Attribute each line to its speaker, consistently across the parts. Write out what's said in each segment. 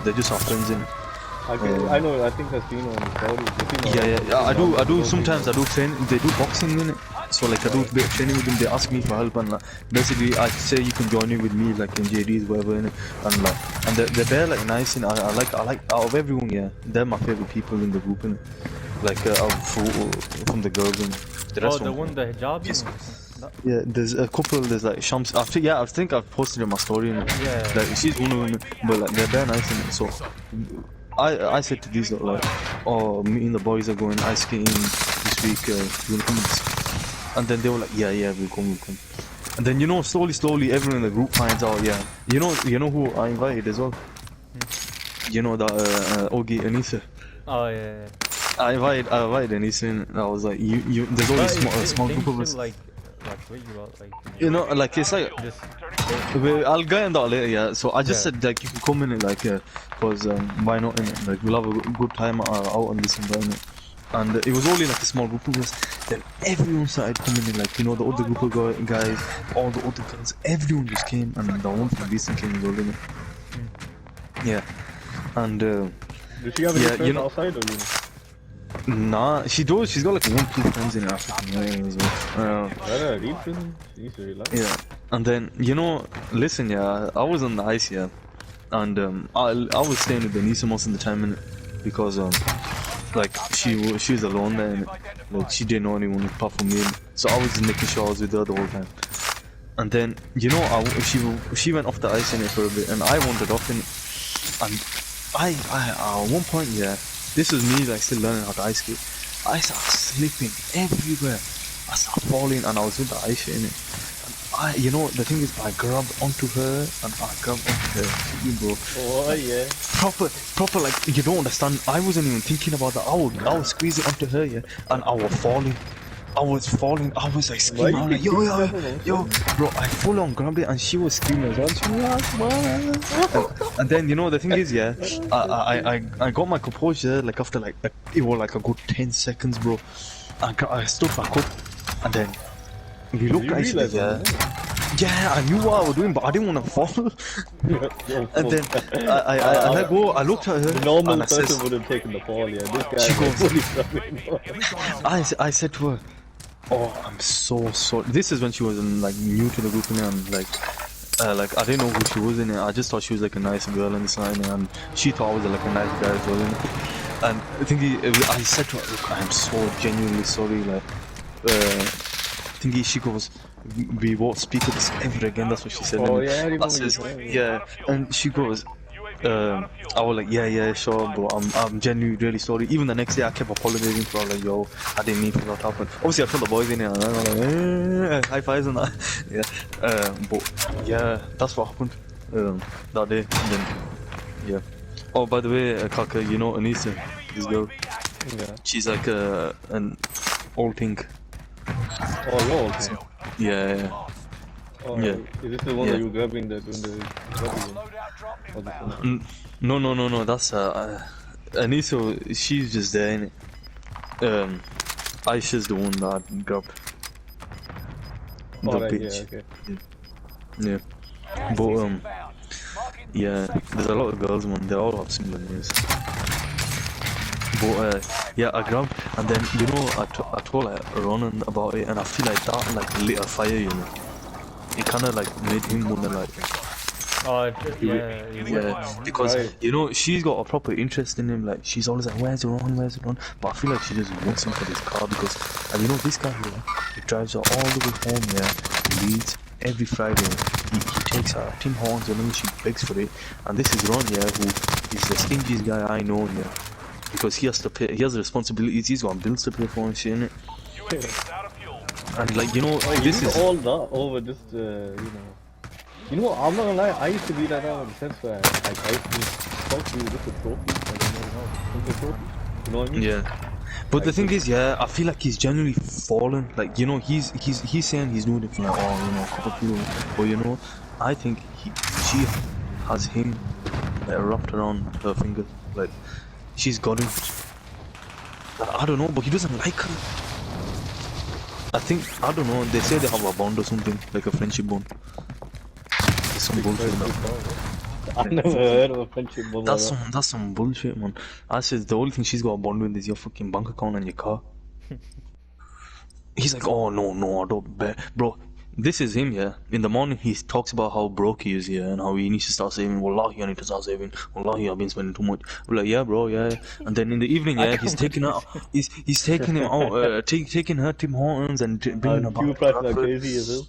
Speaker 1: They're just our friends in.
Speaker 2: I know. I think I've seen one.
Speaker 1: I do. Sometimes I do train. They do boxing in it. So like I do a bit of training with them. They ask me for help and like, basically I say you can join in with me like in JD's whatever in it. And like they're like nice and I like out of everyone, yeah, they're my favorite people in the group in it. Like from the girls and the rest.
Speaker 3: Oh, the one the hijab.
Speaker 1: Yes. Yeah, there's a couple. There's like Shams. I think I've posted in my story. In it.
Speaker 3: Yeah.
Speaker 1: Like she's one of them, but like they're very nice in it. So I said to these like, oh, me and the boys are going ice skating this week. You wanna come? And then they were like, yeah, we'll come. And then slowly, everyone in the group finds out. Yeah, you know who I invited as well. You know that Ogi Anissa.
Speaker 3: Oh yeah.
Speaker 1: I invited Anissa, and I was like, you. There's only a small group of us.
Speaker 3: Like what you about, like.
Speaker 1: Like it's like.
Speaker 3: Just,
Speaker 1: I'll get into that later, yeah. So I just said like you can come in it, like, cause why not? In it? Like we'll have a good time out on this environment. And it was only like a small group of us. Then everyone started coming in, like the other group of guys, all the other guys, everyone just came, and the one from Beeson came as well, didn't it? Yeah. And
Speaker 2: did she have any friends outside or you?
Speaker 1: Nah, she does. She's got like 1-2 friends in Africa as well. Yeah, and then listen, yeah, I was on the ice, yeah, and I was staying with Denise most of the time, innit? Because like she was alone there, innit? Like she didn't know anyone apart from me, so I was just making sure I was with her the whole time. And then she went off the ice in it for a bit, and I wandered off in it, and I at one point, yeah. This was me like still learning how to ice skate. I started slipping everywhere. I started falling and I was with the ice shit in it. And the thing is, I grabbed onto her and I grabbed onto her, bro.
Speaker 2: Oh yeah.
Speaker 1: Proper like, you don't understand. I wasn't even thinking about that. I was squeezing onto her, yeah, and I was falling. I was like screaming, I was like, yo, bro, I full on grabbed it and she was screaming as well. She was and then, the thing is, yeah, I got my composure, like after like, it was like a good 10 seconds, bro. I stood back up and then we looked at each other, yeah, I knew what I was doing, but I didn't want to fall. And then I let go, I looked at her.
Speaker 2: The normal
Speaker 1: and I
Speaker 2: person
Speaker 1: said,
Speaker 2: would have taken the fall, yeah. This guy
Speaker 1: she goes,
Speaker 2: fully struggling.
Speaker 1: I said to her, oh, I'm so sorry. This is when she was like new to the group and like I didn't know who she was in it. I just thought she was like a nice girl and this and she thought I was like a nice guy as well. And I think I said to her, look, I'm so genuinely sorry. Like, she goes, we won't speak of this ever again. That's what she said.
Speaker 2: Oh yeah, I remember.
Speaker 1: Yeah, and she goes, I was like, yeah, sure, but I'm genuinely really sorry. Even the next day, I kept apologizing for her, like, yo, I didn't mean for that to happen. Obviously, I told the boys in it, and I was like, high fives and that. Yeah, but yeah, that's what happened that day. And then, yeah. Oh, by the way, Kaka, Anissa, this girl.
Speaker 2: Yeah.
Speaker 1: She's like an old pink.
Speaker 2: Oh, you're old pink.
Speaker 1: Yeah.
Speaker 2: Oh,
Speaker 1: yeah.
Speaker 2: Is this the one that you were grabbing the
Speaker 1: No. That's Anissa. She's just there, innit? Aisha's the one that I grabbed. The bitch. Yeah. But yeah, there's a lot of girls, man. They all have similar names. But yeah, I grabbed, and then I told like Ronan about it, and I feel like that like lit a fire, It kind of like made him wanna like.
Speaker 3: Oh yeah.
Speaker 1: Because she's got a proper interest in him. Like she's always like, where's Ron? But I feel like she just wants him for this car because, and this guy here, he drives her all the way home. Yeah, he leaves every Friday. He takes her Tim Hortons and then she begs for it. And this is Ron, yeah, who is the stingiest guy I know, yeah, because he has to pay. He has the responsibilities. He's got bills to pay for and shit, innit? And like this is
Speaker 2: all that over just I'm not gonna lie, I used to be like that in the sense where I used to talk to you just a trophy. I don't know how. You know what I mean?
Speaker 1: Yeah. But the thing is, yeah, I feel like he's genuinely fallen. Like he's saying he's doing it for like a couple of people. But I think she has him like wrapped around her finger. Like she's got him. I don't know, but he doesn't like her. I don't know, they say they have a bond or something, like a friendship bond. Some bullshit.
Speaker 2: I never heard of a friendship bond like that.
Speaker 1: That's some bullshit, man. I said the only thing she's got a bond with is your fucking bank account and your car. He's like, oh no, I don't bet, bro. This is him, yeah. In the morning, he talks about how broke he is, yeah, and how he needs to start saving. Wallahi, I need to start saving. Wallahi, I've been spending too much. I'm like, yeah, bro, yeah. And then in the evening, yeah, he's taking out, he's taking him out, taking her Tim Hortons and bringing her back.
Speaker 2: Fuel prices are crazy as well.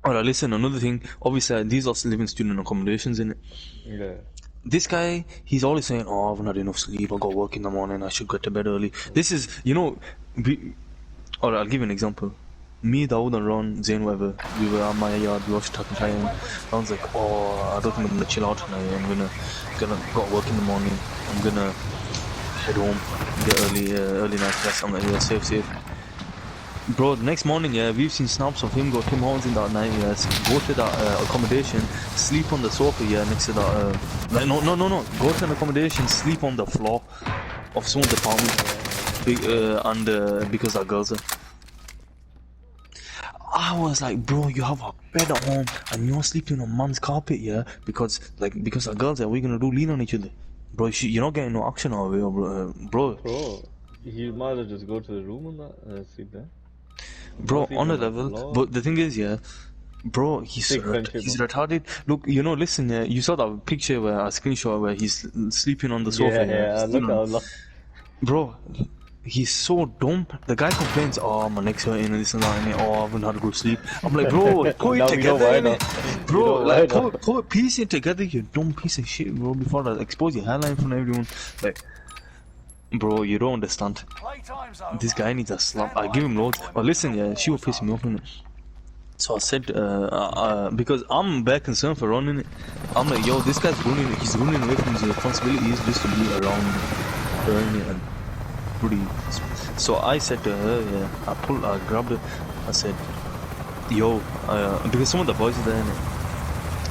Speaker 1: Alright, listen, another thing. Obviously, these are live in student accommodations, innit?
Speaker 2: Yeah.
Speaker 1: This guy, he's always saying, oh, I've not had enough sleep, I got work in the morning, I should get to bed early. This is, you know, alright, I'll give you an example. Me, Dawood and Ron, Zain, whatever, we were at my yard, we watched Tuck Time. Ron's like, oh, I don't think I'm gonna chill out tonight, I'm gonna got work in the morning, I'm gonna head home, get early night rest. I'm like, yeah, safe. Bro, the next morning, yeah, we've seen snaps of him go Tim Hortons in that night, yeah, go to that accommodation, sleep on the sofa, yeah, next to that, like, no, go to an accommodation, sleep on the floor of someone's apartment, and because our girls are. I was like, bro, you have a bed at home and you're sleeping on man's carpet, yeah, because our girls are, we're gonna do lean on each other. Bro, you're not getting no action out of it, bro.
Speaker 2: Bro, you might as well just go to the room and that, sleep there.
Speaker 1: Bro, on a level, but the thing is, yeah, bro, he's retarded. Look, you know, listen, yeah, you saw that picture where a screenshot where he's sleeping on the sofa.
Speaker 2: Yeah, look.
Speaker 1: Bro, he's so dumb. The guy complains, oh, my neck's hurting and this and that, and oh, I haven't had a good sleep. I'm like, bro, put it together, innit? Bro, like, put piece it together, you dumb piece of shit, bro, before I expose your hairline from everyone. Like, bro, you don't understand. This guy needs a slap. I give him loads. But listen, yeah, she will piss me off, innit? So I said, because I'm bare concerned for running it. I'm like, yo, this guy's he's running away from his responsibilities just to be around her, innit? And pretty. So I said to her, yeah, I grabbed her. I said, yo, because some of the boys are there, innit?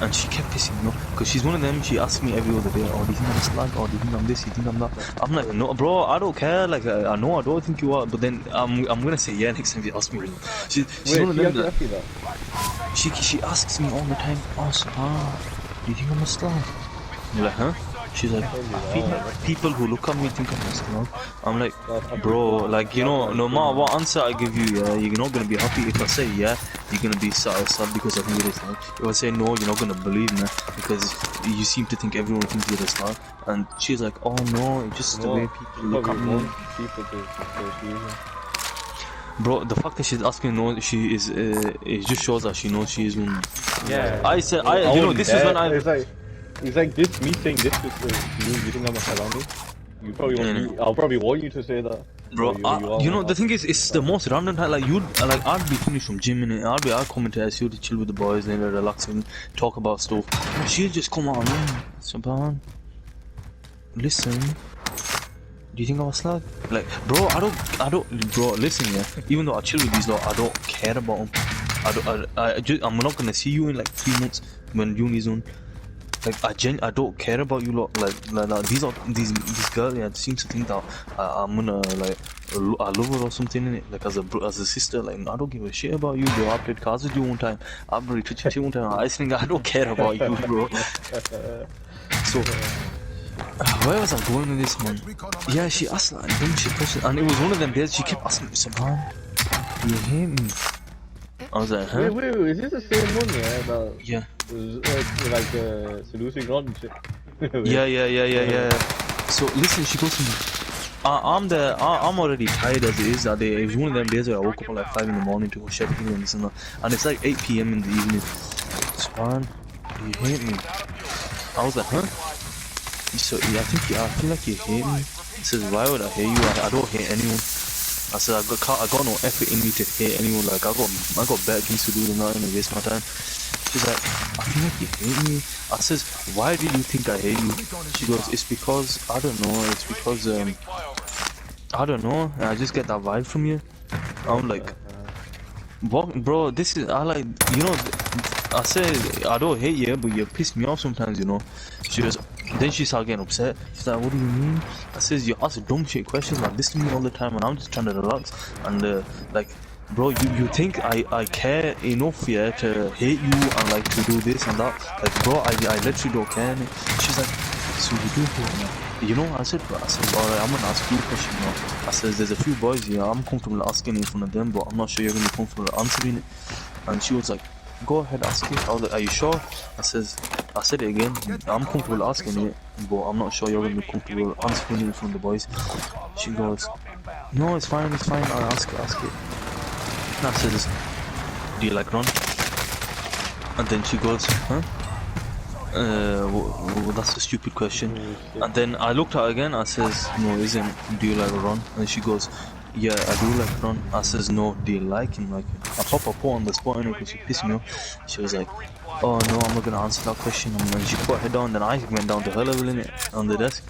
Speaker 1: And she kept pissing me off, because she's one of them, she asks me every other day, oh, do you think I'm a slag, or do you think I'm this, do you think I'm that? I'm like, no, bro, I don't care, like, I know I don't think you are, but then I'm gonna say yeah next time you ask me. She's one of them that, she asks me all the time, oh, do you think I'm a slag? I'm like, huh? She's like, I feel like people who look at me think I'm a slag. I'm like, bro, like, you know, no matter what answer I give you, yeah, you're not gonna be happy. If I say yeah, you're gonna be sad because I think you're a slag. If I say no, you're not gonna believe me because you seem to think everyone thinks you're a slag. And she's like, oh no, it's just the way people look at me. Bro, the fact that she's asking no, she is, it just shows that she knows she is one.
Speaker 3: Yeah.
Speaker 1: I said, you know, this is when I.
Speaker 2: It's like this, me saying this to you think I'm a salami? You probably want I'll probably want you to say that.
Speaker 1: Bro, you know, the thing is, it's the most random time, like, I'd be finished from gym, and I'd come into SU to chill with the boys, and relax and talk about stuff. And she'll just come out, man, Saban, listen, do you think I'm a slag? Like, bro, I don't, bro, listen, yeah, even though I chill with these lot, I don't care about them. I'm not gonna see you in like 3 months when uni's on. Like, I don't care about you lot. Like these girls, yeah, seem to think that I'm gonna, like, I love her or something, innit? Like, as a sister, like, I don't give a shit about you, bro. I played cards with you one time. I've already touched you one time. I think I don't care about you, bro. So, where was I going with this, man? Yeah, she asked like dumb shit questions, and it was one of them days she kept asking me, Saban, do you hate me? I was like, huh?
Speaker 2: Wait, is this the same one, yeah?
Speaker 1: Yeah.
Speaker 2: Like seducing Ron and shit.
Speaker 1: Yeah. So listen, she goes to me, I'm already tired as it is that day. It was one of them days where I woke up at like 5 in the morning to go shepherding and this and that. And it's like 8 PM in the evening. Swan, do you hate me? I was like, huh? So yeah, I feel like you hate me. He says, why would I hate you? I don't hate anyone. I said, I got no effort in me to hate anyone. Like, I got better things to do than that, and I waste my time. She's like, I feel like you hate me. I says, why do you think I hate you? She goes, it's because, I don't know, it's because, I don't know, I just get that vibe from you. I'm like, what, bro, this is, I like, you know, I say, I don't hate you, but you piss me off sometimes, you know. She goes, then she started getting upset. She's like, what do you mean? I says, you ask dumb shit questions like this to me all the time, and I'm just trying to relax. And, like, bro, you think I care enough, yeah, to hate you and like to do this and that? Like, bro, I literally don't care. innit? She's like, so you do hate me? You know, I said, alright, I'm gonna ask you a question now. I said, there's a few boys here, I'm comfortable asking in front of them, but I'm not sure you're gonna be comfortable answering it. And she was like, go ahead, ask it. I was like, are you sure? I said it again, I'm comfortable asking it, but I'm not sure you're gonna be comfortable answering it in front of the boys. She goes, no, it's fine, I'll ask it. And I says, do you like Ron? And then she goes, huh? Well, that's a stupid question. And then I looked at her again, I says, no, isn't, do you like Ron? And she goes, yeah, I do like Ron. I says, no, do you like him? Like, I put on the spot because she pissed me off. She was like, oh no, I'm not gonna answer that question. And she put her head down, then I went down to her level in it on the desk.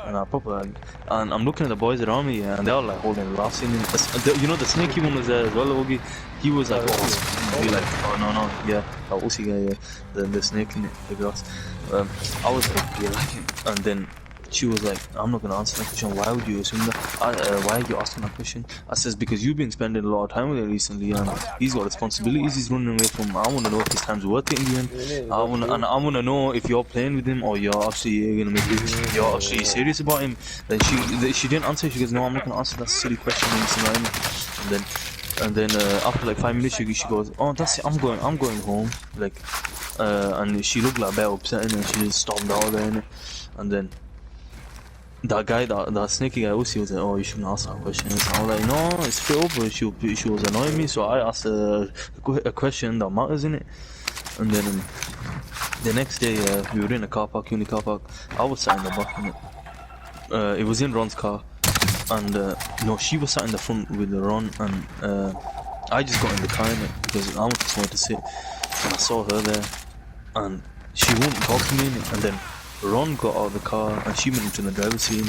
Speaker 1: And I proper, and I'm looking at the boys around me, and they're all like holding laughing. You know, the snaky one was there as well, Ogie. He was like, oh, be like, oh no, yeah, that Aussie guy, yeah, the snake in it, the grass. I was like, do you like him? And then she was like, I'm not gonna answer that question. Why would you assume that? Why are you asking that question? I says, because you've been spending a lot of time with him recently, and he's got responsibilities he's running away from. I wanna know if his time's worth it in the end. I wanna know if you're playing with him or you're actually gonna make it. You're actually serious about him. Then she didn't answer. She goes, no, I'm not gonna answer that silly question. And then after like 5 minutes, she goes, oh, that's it. I'm going home. Like, and she looked like a bit upset, and she just stormed out there, innit? And then that guy, that snaky guy, also was like, oh, you shouldn't ask that question. And I was like, no, it's straight up, but she was annoying me, so I asked a question that matters, innit? And then the next day, we were in a car park, uni car park. I was sat in the back, innit? It was in Ron's car, and no, she was sat in the front with Ron, and I just got in the car, innit? Because I wanted somewhere to sit, and I saw her there, and she wouldn't talk to me, innit? And then Ron got out of the car and she went into the driver's seat,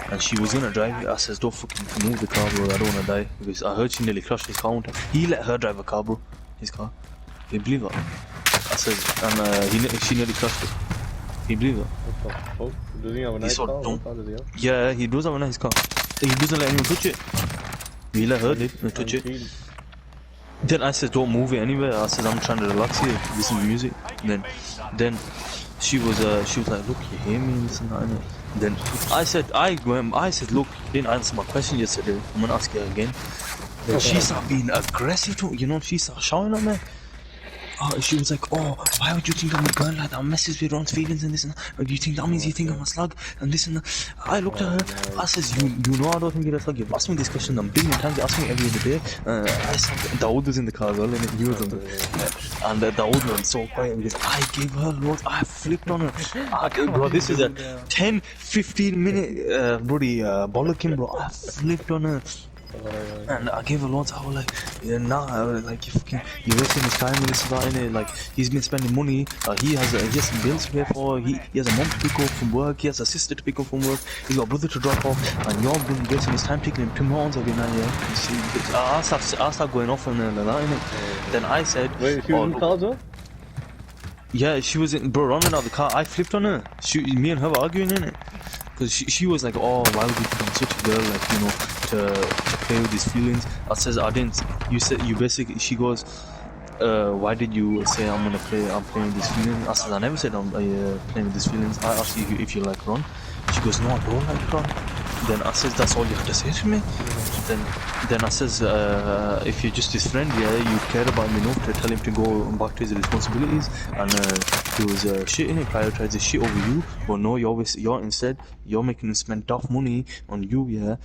Speaker 1: and she was gonna drive it. I says, don't fucking move the car, bro, I don't wanna die. Because I heard she nearly crashed his car one time. He let her drive a car, bro. His car. Can you believe that? I says, and she nearly crashed it. Can you believe that?
Speaker 2: What the fuck? Does he have a nice car? What car does he have?
Speaker 1: Yeah, he does have a nice car. He doesn't let anyone touch it. He let her touch it. Then I said, don't move it anywhere. I said, I'm trying to relax here, listen to music. Then she was like, look, you hear me and this and that, innit? Then I said, look, you didn't answer my question yesterday. I'm gonna ask you again. Then she started being aggressive to, you know, she started shouting at me. She was like, oh, why would you think I'm a girl like that? Messes with Ron's feelings and this and that. Or do you think that means you think I'm a slug? And this and that. I looked at her, I says, you know I don't think you're a slug. You've asked me this question a billion times, you ask me every other day. I said, Dawood was in the car as well, and he was on the... And Dawood was so quiet because I gave her loads, I flipped on her. Bro, this is a 10-15 minute bloody bollocking, bro. I flipped on her. And I gave her loads. I was like, yeah, nah, like you're wasting his time with this guy, innit? Like he's been spending money. He has some bills to pay for. He has a mom to pick up from work. He has a sister to pick up from work. He's got a brother to drop off. And you're been wasting his time taking him 2 months every night. Yeah, you see, I start going off on like that, innit? Then I said,
Speaker 2: wait, she was in the car as well?
Speaker 1: Yeah, she was in, bro, running out of the car. I flipped on her. Me and her were arguing, innit? Because she was like, oh, why would you think I'm such a girl, like, you know, to play with these feelings? I says, I didn't. You basically, she goes, why did you say I'm playing with these feelings? I says, I never said I'm playing with these feelings. I asked you if you like Ron. She goes, no, I don't like Ron. Then I says, that's all you have to say to me? Then I says, if you're just his friend, yeah, you care about him enough to tell him to go back to his responsibilities, and he was shitting it, prioritizing shit over you. But no, you're making him spend tough money on you, yeah.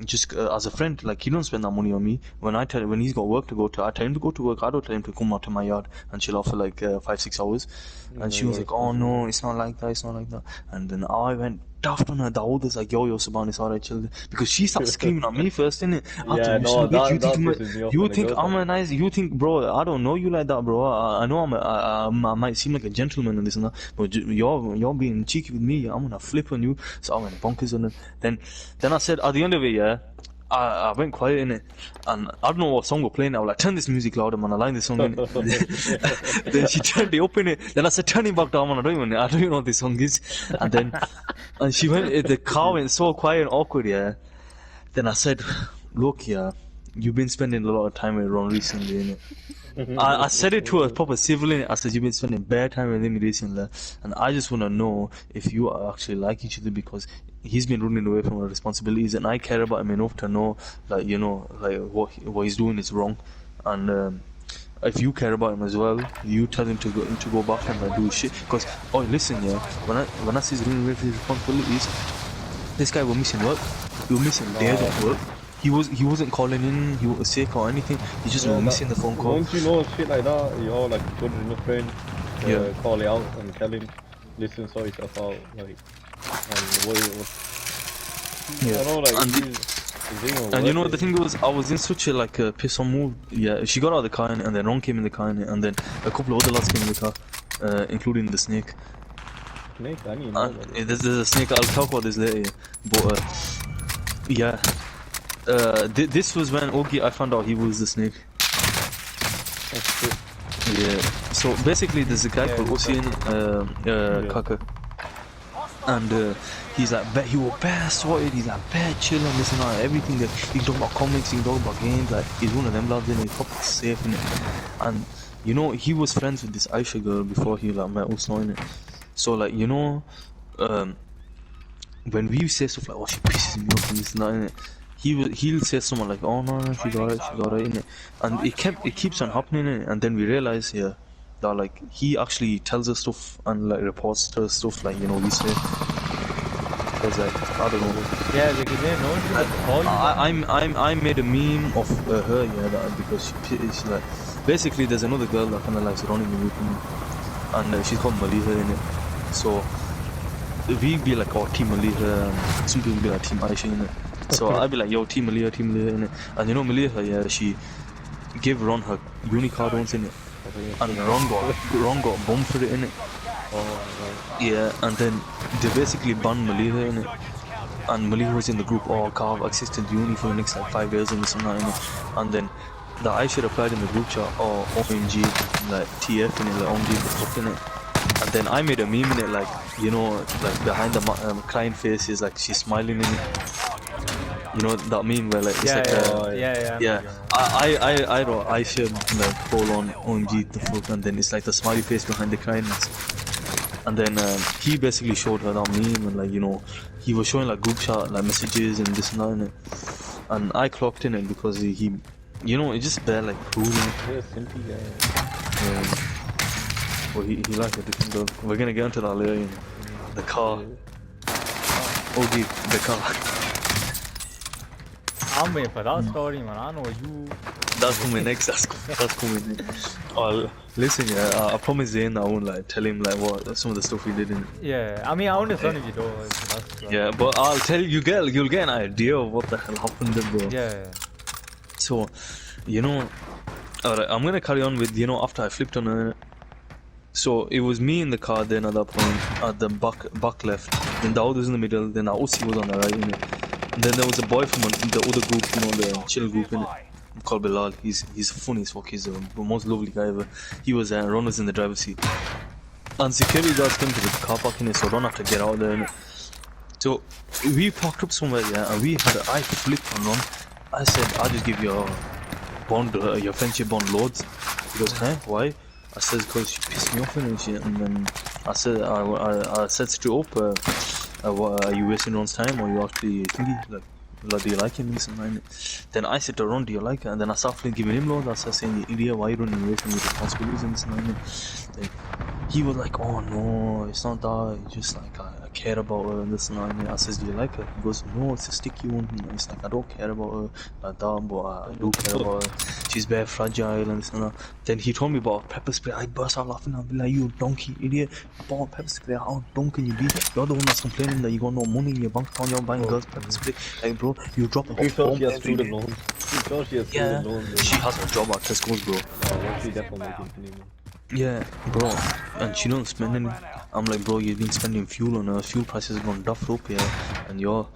Speaker 1: Just as a friend, like he don't spend that money on me. When he's got work to go to, I tell him to go to work. I don't tell him to come out to my yard and chill out for like 5-6 hours. And she was like, oh no, it's not like that. And then I went daft on her. Dawood was like, yo, Saban, it's alright, chill. Because she started screaming at me first, innit?
Speaker 2: Yeah, no,
Speaker 1: you think I'm a nice, you think, bro, I don't know you like that, bro. I know I might seem like a gentleman and this and that, but you're being cheeky with me. I'm gonna flip on you. So I went bonkers on it. Then I said, at the end of it, yeah, I went quiet in it, and I don't know what song we're playing. I was like, turn this music louder, man. I like this song in it. Then she turned it up in it. Then I said, turn it back down, man. I don't even know what this song is. And then she went. The car went so quiet and awkward, yeah. Then I said, look, yeah, you've been spending a lot of time with Ron recently, innit? I said it to a proper civil, innit? I said you've been spending bad time with him recently, and I just want to know if you actually like each other, because he's been running away from our responsibilities, and I care about him enough to know, like, you know, like what he's doing is wrong, and if you care about him as well, you tell him to go back and do shit. Because, oh, listen, yeah, when I see he's running away from his responsibilities, this guy was missing work. He was missing days of work. He wasn't calling in. He was sick or anything. He just was missing the phone call.
Speaker 2: Once you know shit like that, you're like good enough friend to call it out and tell him, listen, sort yourself out, like, and what
Speaker 1: Yeah.
Speaker 2: I know, like,
Speaker 1: And you know the thing was, I was in such a like a piss on mood. Yeah, she got out of the car, and then Ron came in the car, and then a couple of other lads came in the car, including the snake.
Speaker 2: Snake? I didn't know that.
Speaker 1: There's a snake. I'll talk about this later. But yeah, this was when I found out he was the snake.
Speaker 2: That's true.
Speaker 1: Yeah. So basically, there's a guy called Ocean Kaka, and he's like, he was bad sorted. He's like bad chilling, this and that, everything. That he can talk about comics, he can talk about games. Like he's one of them lads, and he's proper safe in it. And you know, he was friends with this Aisha girl before he like met Usno in it. So like, you know, when we say stuff like, oh, she pisses me off and this and that, innit? He'll say something like, oh no, she's alright, innit? And it keeps on happening, innit? And then we realize here that like he actually tells us stuff and like reports to us stuff like, you know, we say. Cause like, I don't know.
Speaker 3: Yeah, because they know she like call you.
Speaker 1: I made a meme of her, yeah, that because she's like, basically there's another girl that kind of likes running away from me, and she's called Maliha in it. So we'd be like, oh, Team Maliha, and some people would be like Team Aisha in it. So I'd be like, yo, Team Maliha in it. And you know Maliha, yeah, she gave Ron her uni card once in it, and Ron got bumped for it in it.
Speaker 2: Oh, right.
Speaker 1: Yeah, and then they basically banned Maliha in it. And Maliha was in the group, oh, can't have access to the uni for the next like 5 years and this and that, innit? And then the Aisha replied in the group chat, oh, OMG, like TF in it, like OMG for fucking it. And then I made a meme in it, like, you know, like behind the crying face is like she's smiling in it. You know that meme where like it's
Speaker 3: Yeah.
Speaker 1: I wrote Aisha like full on OMG the fuck, and then it's like the smiley face behind the cryiness. And then he basically showed her that meme, and like, you know, he was showing like group chat like messages and this and that in it. And I clocked in it because he you know, it's just bare like cool.
Speaker 2: Yeah, simply guy.
Speaker 1: Yeah. Well, he liked a different girl. We're gonna get into that later, you know. The car. OG, the car.
Speaker 3: I'm waiting for that story, man. I know you.
Speaker 1: That's coming next. That's coming next. Oh, listen, yeah. I promise Zayn I won't like tell him like what some of the stuff we did in.
Speaker 3: Yeah, I mean, I understand if you don't. That's,
Speaker 1: Yeah, but I'll tell you, you'll get an idea of what the hell happened then, bro.
Speaker 3: Yeah.
Speaker 1: So, you know, alright, I'm gonna carry on with, you know, after I flipped on her. So it was me in the car then at that point, at the back left. Then Dawood was in the middle. Then Aussie was on the right, innit? And then there was a boy from the other group, you know, the chill group, innit? Called Bilal. He's funny as fuck. He's the most lovely guy ever. He was Ron was in the driver's seat. And security guards came to the car park, innit? So Ron had to get out there, innit? So we parked up somewhere, yeah, and I flipped on Ron. I said, I'll just give your bond, your friendship bond loads. He goes, huh? Why? I said, because she pissed me off and shit. And then I said straight up, are you wasting Ron's time, or you actually thinking, like, do you like him? And then I said to Ron, do you like her? And then I started giving him loads. I started saying, you idiot, why are you running away from your responsibilities and this and that? Then he was like, oh no, it's not that, it's just like I care about her and this and that. I says, do you like her? He goes, no, it's a sticky one. And it's like, I don't care about her like that, but I do care about her. She's very fragile and this and that. Then he told me about pepper spray. I burst out laughing. I'll be like, you donkey idiot, you bought pepper spray, how dumb can you be? You're the one that's complaining that you got no money in your bank account, you're buying girls pepper spray. Like, bro, you drop
Speaker 2: You thought she has student loans. You thought she has student loans.
Speaker 1: She has a job at Tesco's, bro.
Speaker 2: Oh, she definitely making
Speaker 1: Yeah, bro, and she don't spend any. I'm like, bro, you've been spending fuel on her. Fuel prices have gone duffed up, yeah, and you're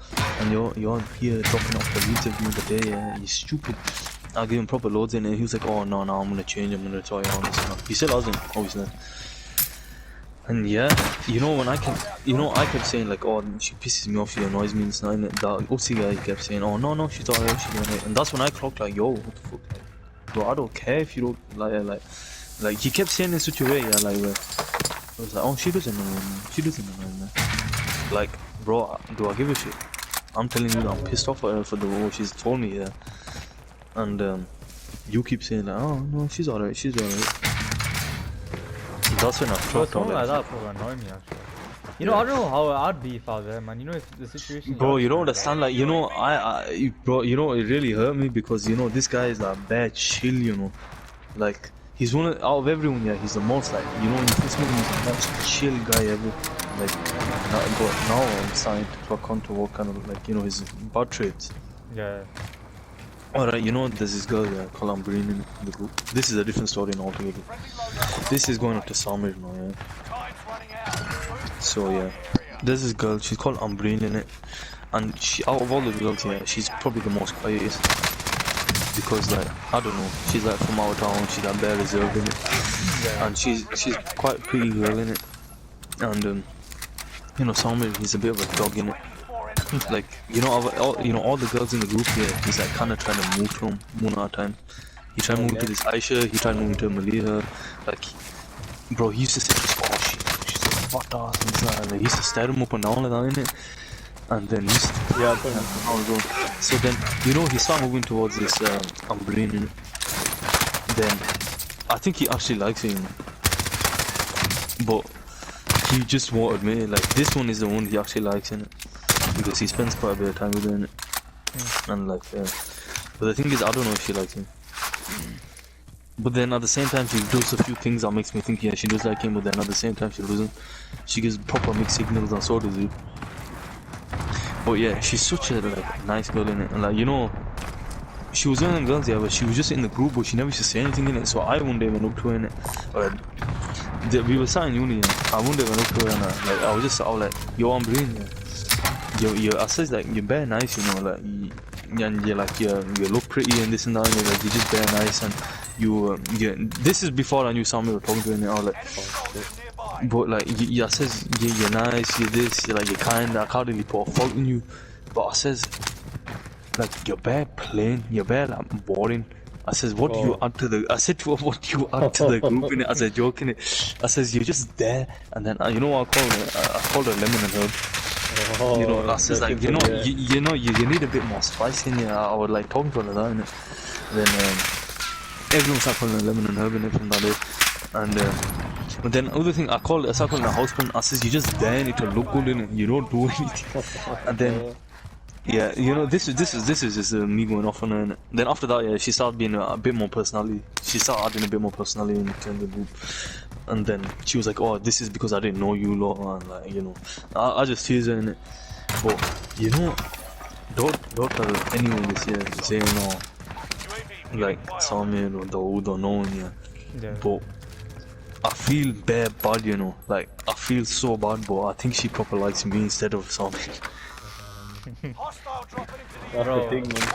Speaker 1: here dropping off the leads every other day, yeah. You're stupid. I gave him proper loads in it. He was like, oh no, I'm gonna change. I'm gonna try on this. He still hasn't, obviously. And yeah, I kept saying like, oh, she pisses me off, she annoys me, this and that. The Aussie guy kept saying, oh no, she's alright, she's alright. And that's when I clocked like, yo, what the fuck, like, bro, I don't care if you don't like he kept saying in such a way, yeah, like where I was like, oh, she doesn't annoy me, like, bro, do I give a shit? I'm telling you that I'm pissed off at her for the way she's told me, yeah. And you keep saying like, oh no, she's alright. That's when I clocked
Speaker 3: Someone
Speaker 1: all
Speaker 3: like
Speaker 1: that.
Speaker 3: that would annoy me actually. You know, I don't know how I'd be if I was there, man. You know, if the situation.
Speaker 1: Bro, you don't understand, like, bro, it really hurt me because, this guy is like bad chill, like, he's out of everyone, yeah, he's the most, like, in the first movie, he's the most chill guy ever, like, but now I'm starting to clock onto what kind of, like, his bad traits.
Speaker 3: Yeah.
Speaker 1: Alright, there's this girl, yeah, called Ambreen in the group. This is a different story altogether. This is going up to Samir now, yeah. So, yeah, there's this girl, she's called Ambreen in it. And she, out of all the girls here, she's probably the most quietest. Because, like, I don't know, she's like from our town, she's like bare reserved in it.
Speaker 3: Yeah.
Speaker 1: And she's quite a pretty girl in it. And, Samir, he's a bit of a dog in it. Like, all the girls in the group here, he's like kind of trying to move from one at a time. He tried to move to this Aisha, he tried to move to Malia. Like, bro, he used to say, oh, she's a fat ass and stuff. Like, he used to stare him up and down like that, innit? And then he used to, so then, he started moving towards this Umbrine, innit? Then, I think he actually likes him. But, he just won't admit it. Like, this one is the one he actually likes, innit? Because he spends quite a bit of time with her, innit? And like, but the thing is, I don't know if she likes him. But then at the same time, she does a few things that makes me think, yeah, she does like him. But then at the same time, she doesn't. She gives proper mixed signals, and so does he. But yeah, she's such a like nice girl in it. And like, she was one of them girls, yeah, but she was just in the group, but she never used to say anything in it. So I one day went up to her in it. We were sat in uni, and I one day went up to her and I was like, yo, I'm Breen, yeah. I says like, you're bare nice, like, and you're like, you look pretty and this and that, and you're like, you're just bare nice, and this is before I knew Sammy were talking to me, and I was like, but like, I says, yeah, you're nice, you're this, you're like, you're kind, I can't really put a fault in you, but I says, like, you're bare plain, you're bare like boring. I says, what do you add to the? I said to her, what do you add to the group in it? As a joke in it. I says, you're just there. And then you know what I called her? I called her lemon and herb. I says like, you need a bit more spice in you. I would like talking to her like that in it. Then everyone started calling her lemon and herb in it from that day. And but then other thing, I started calling her husband. I says, you just there in it to look good in it. You don't do anything. And then. Yeah, this is just me going off on her. And then after that, yeah, she started being a bit more personality. She started adding a bit more personality into the group. And then she was like, "Oh, this is because I didn't know you lot." And like, I just tease her in it. But don't tell anyone this year saying, like Samir or Dawood or no one, yeah. But I feel bad, like I feel so bad. But I think she proper likes me instead of Samir.
Speaker 2: That's the thing, man.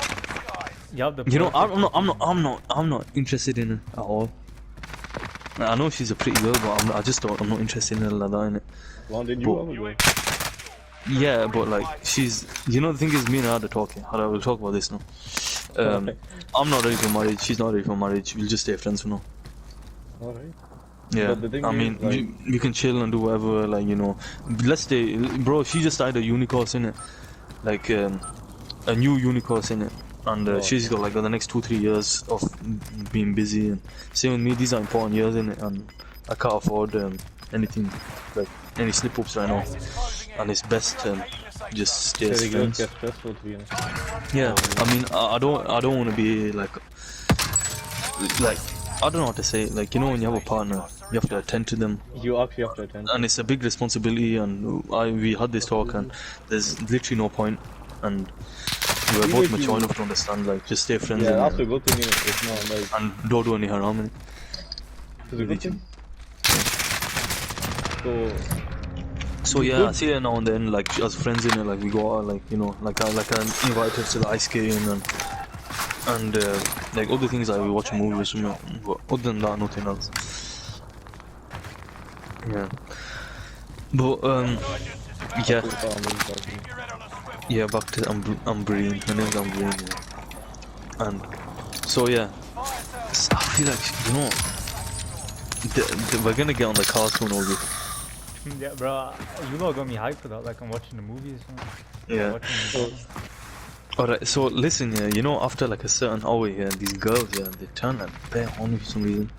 Speaker 1: I'm not interested in her at all. I know she's a pretty girl, but I'm not interested in her like that, innit?
Speaker 2: Why did you have a girl?
Speaker 1: Yeah, but like she's, the thing is, me and her are talking. We'll talk about this now. I'm not ready for marriage. She's not ready for marriage. We'll just stay friends for now.
Speaker 2: Alright.
Speaker 1: Yeah, I mean, like, we can chill and do whatever, like, let's stay, bro. She just started a uni course, innit? Like a new uni course in it, and she's got like the next 2-3 years of being busy. And same with me, these are important years in it, and I can't afford anything, like any slip ups right now. And it's best to just stay as friends. Yeah, I mean, I don't want to be like I don't know how to say it. Like, when you have a partner, you have to attend to them.
Speaker 2: You actually have to attend. And
Speaker 1: it's a big responsibility, and we had this talk, and there's literally no point, and we're both mature enough to understand, like, just stay friends.
Speaker 2: Yeah, that's a good thing, it's not like...
Speaker 1: And don't do any harm in it.
Speaker 2: It's a good thing.
Speaker 1: So yeah, I see her now and then, like, as friends in it, like, we go out, like, like I invite her to the ice skating, and like other things, like we watch movies, but other than that, nothing else. Yeah. But yeah,
Speaker 2: Yeah.
Speaker 1: yeah. Back to Umbrine. Her name's Umbrine. Yeah. And so yeah, I feel like we're gonna get on the cartoon over.
Speaker 3: Yeah, bro. You lot got me hyped for that. Like I'm watching the movies.
Speaker 1: Yeah.
Speaker 3: Watching
Speaker 1: Alright, so listen, yeah, after like a certain hour here, these girls, yeah, they turn like bare horny for some reason.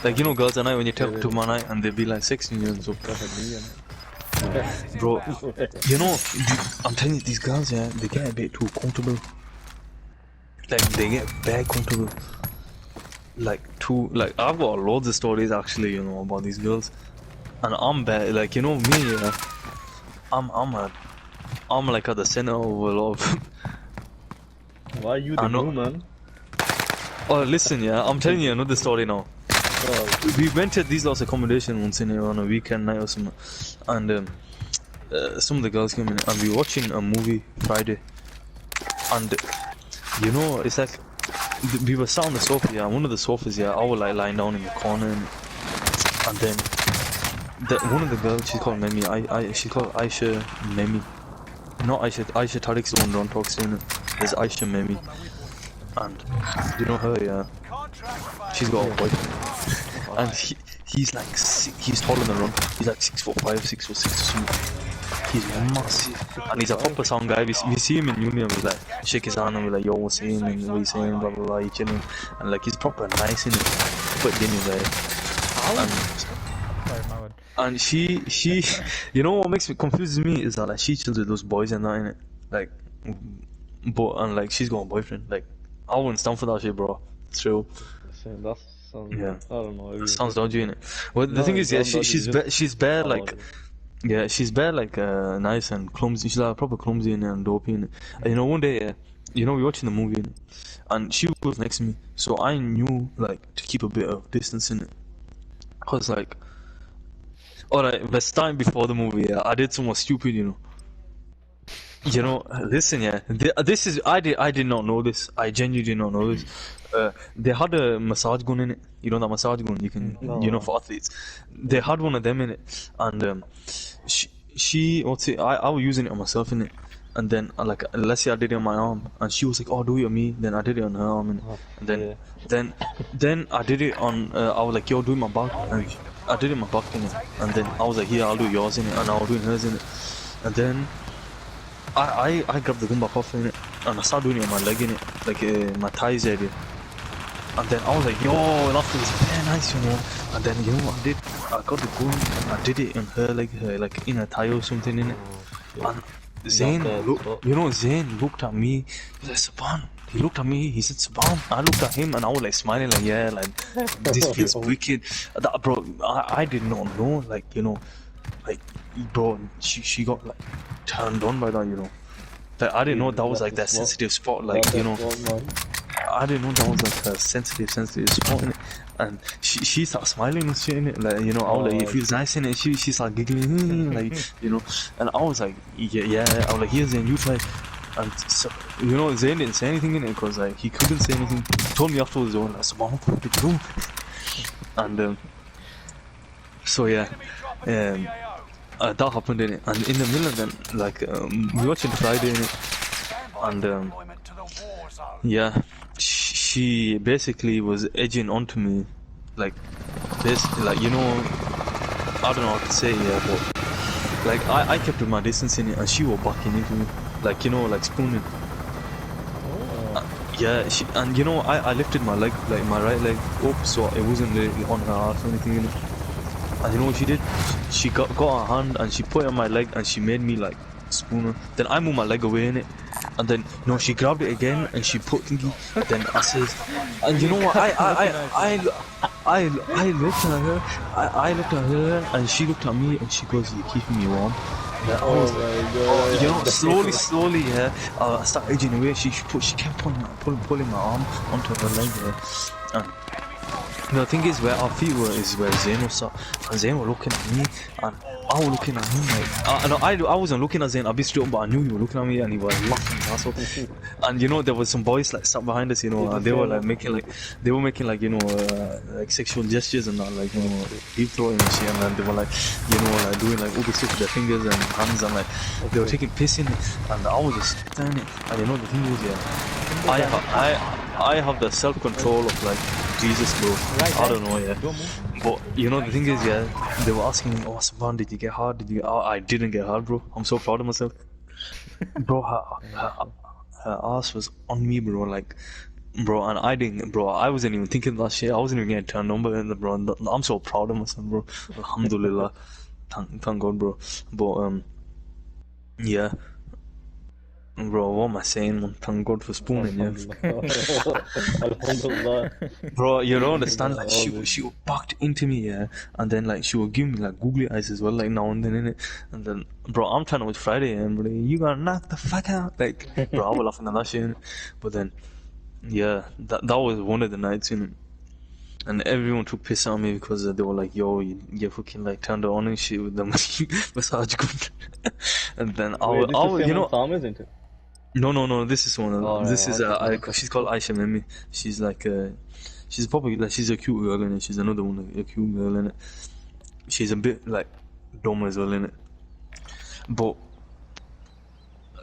Speaker 1: Like, girls at night when you talk to them at night and they be like 16 years and so. Bro, I'm telling you, these girls, yeah, they get a bit too comfortable. Like, they get bare comfortable. I've got loads of stories actually, about these girls. And I'm bad, like, me, yeah, I'm like at the center of a lot of.
Speaker 2: Why are you the glue, man?
Speaker 1: Oh, listen, yeah, I'm telling you another story now. We rented these lots of accommodation once in on a weekend night or something, and some of the girls came in and we were watching a movie Friday, and it's like we were sat on the sofa, yeah, one of the sofas, yeah, I was like lying down in the corner, and then one of the girls, she's called Memi, she's called Aisha Memi. Not Aisha Tariq's the one don't talk soon. There's Aisha Memi. And you know her, yeah. She's got a boyfriend. And he's like he's taller than Ron. He's like 6'5", 6'6" or something. He's massive. And he's a proper sound guy. We see him in uni and we like shake his hand and we're like, yo, what's saying? And what you saying? Blah blah blah, you chilling. And like he's proper nice in it. But anyway. And she what makes me confuses me is that like she chills with those boys and that, innit? Like, and like she's got a boyfriend. Like, I wouldn't stand for that shit, bro. It's true.
Speaker 2: That sounds,
Speaker 1: yeah.
Speaker 2: I don't know.
Speaker 1: It sounds dodgy, innit? Well, the thing is, yeah, she's bare like, yeah, she's bare like nice and clumsy. She's like proper clumsy and dopey, innit? And one day, we were watching the movie, innit? And she was next to me, so I knew like to keep a bit of distance in it, cause like. Alright, but starting before the movie, yeah, I did something stupid, listen, yeah, this is, I did not know this, I genuinely did not know this. They had a massage gun in it, that massage gun you can, for athletes. They had one of them in it, and I was using it on myself in it, and then let's say I did it on my arm, and she was like, oh, do it on me, then I did it on her arm, and then I did it on, I was like, yo, do it on my back, and I did it in my back in it, and then I was like, here, I'll do yours in it, and I was doing hers in it, and then I grabbed the gun back off in it, and I started doing it on my leg in it, like my thighs area, and then I was like, yo, and after this, very nice, and then what I did, I got the gun, I did it on her leg, like in a thigh or something in it, and Zayn looked at me, he was like, Saban. He looked at me, he said, Saban. I looked at him and I was like smiling, like, yeah, like, this feels wicked. Bro, I did not know, like, like, bro, she got like turned on by that, Like, I didn't know that was like that sensitive spot, like, I didn't know that was like a sensitive spot in it. And she started smiling and shit in it, like, I was like, it feels nice in it. She started giggling, like, and I was like, yeah, I was like, here's Zayn, you try. And so, Zayn didn't say anything in it because like he couldn't say anything. He told me afterwards, like, Saban, what did you do? And so yeah, that happened in it. And in the middle of them, like we watched it Friday in it, and yeah, she basically was edging onto me, like basically, like I don't know how to say, yeah, but like I kept my distance in it, and she was backing into me. Like, like spooning. Yeah, I lifted my leg, like my right leg up, so it wasn't really on her ass or anything, And you know what she did? She got her hand and she put it on my leg and she made me like spoon her. Then I moved my leg away in it. And then, she grabbed it again and she put thingy. Then I says, and you know what? I looked at her. I looked at her and she looked at me and she goes, "You're keeping me warm." Yeah, my God. Slowly, yeah. I started edging away. She kept pulling my arm onto her leg, yeah. The thing is, where our feet were is where Zain was up, and Zain was looking at me, and I was looking at him like, no, I wasn't looking at Zain, I'd be straight up, but I knew he was looking at me, and he was laughing, that's what. And you know, there was some boys like sat behind us, you know, and they were like making like, you know, like sexual gestures and that, like, you know, deep throwing and shit, and then they were like, you know, like doing like all this shit with their fingers and hands, and like they were taking piss in it, and I was just staring it. And you know, the thing was, yeah, I have the self-control of like Jesus, bro. I don't know, yeah. But you know, the thing is, yeah, they were asking me, oh, Saban, did you get hard? I didn't get hard, bro. I'm so proud of myself. Bro, her ass was on me, bro, like, bro, and I wasn't even thinking that shit. I wasn't even getting turned on by it, bro. And I'm so proud of myself, bro. Alhamdulillah. Thank God, bro. But, yeah. Bro, what am I saying, man? Thank God for spooning, yeah.
Speaker 2: Alhamdulillah.
Speaker 1: Bro, you don't understand, like, she backed into me, yeah, and then, like, she would give me, like, googly eyes as well, like, now and then, innit? And then, bro, I'm trying to watch Friday, and bro, you gotta knock the fuck out, like, bro, I was laughing at that shit, innit? But then, yeah, that was one of the nights, innit? And everyone took piss on me because they were like, yo, you fucking, like, turned on and shit with the massage gun. And then I was, you know...
Speaker 2: Tom, isn't it?
Speaker 1: No, this is one.
Speaker 2: Oh,
Speaker 1: this is
Speaker 2: okay.
Speaker 1: she's called Aisha Memi. She's like she's probably like, she's a cute girl, innit? She's another one, a cute girl, innit? She's a bit like dumb as well, innit? But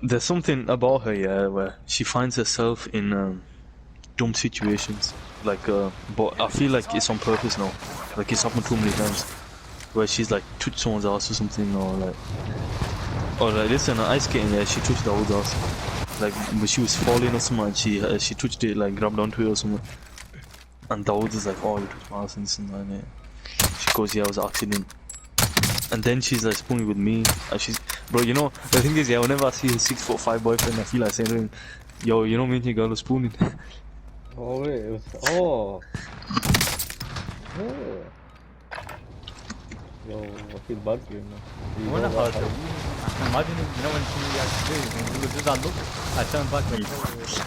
Speaker 1: there's something about her, yeah, where she finds herself in dumb situations. Like, but I feel like it's on purpose now. Like, it's happened too many times, where she's like touched someone's ass or something, or like listen, ice skating, yeah, she touched the old ass. Like, but she was falling or something, and she touched it, like, grabbed onto it or something. And Dawood is like, oh, you touched my ass and this and that, and she goes, yeah, it was an accident. And then she's like spooning with me, and she's, bro, you know, the thing is, yeah, whenever I see a 6'5" boyfriend, I feel like saying to him, yo, you know me and your girl was spooning.
Speaker 2: Oh, wait, it was, oh. Yo, I feel bad for you, man. You
Speaker 3: What
Speaker 2: know
Speaker 3: the
Speaker 2: what
Speaker 3: hell? Imagine, you know, when she actually, when you do that look, I turn back like,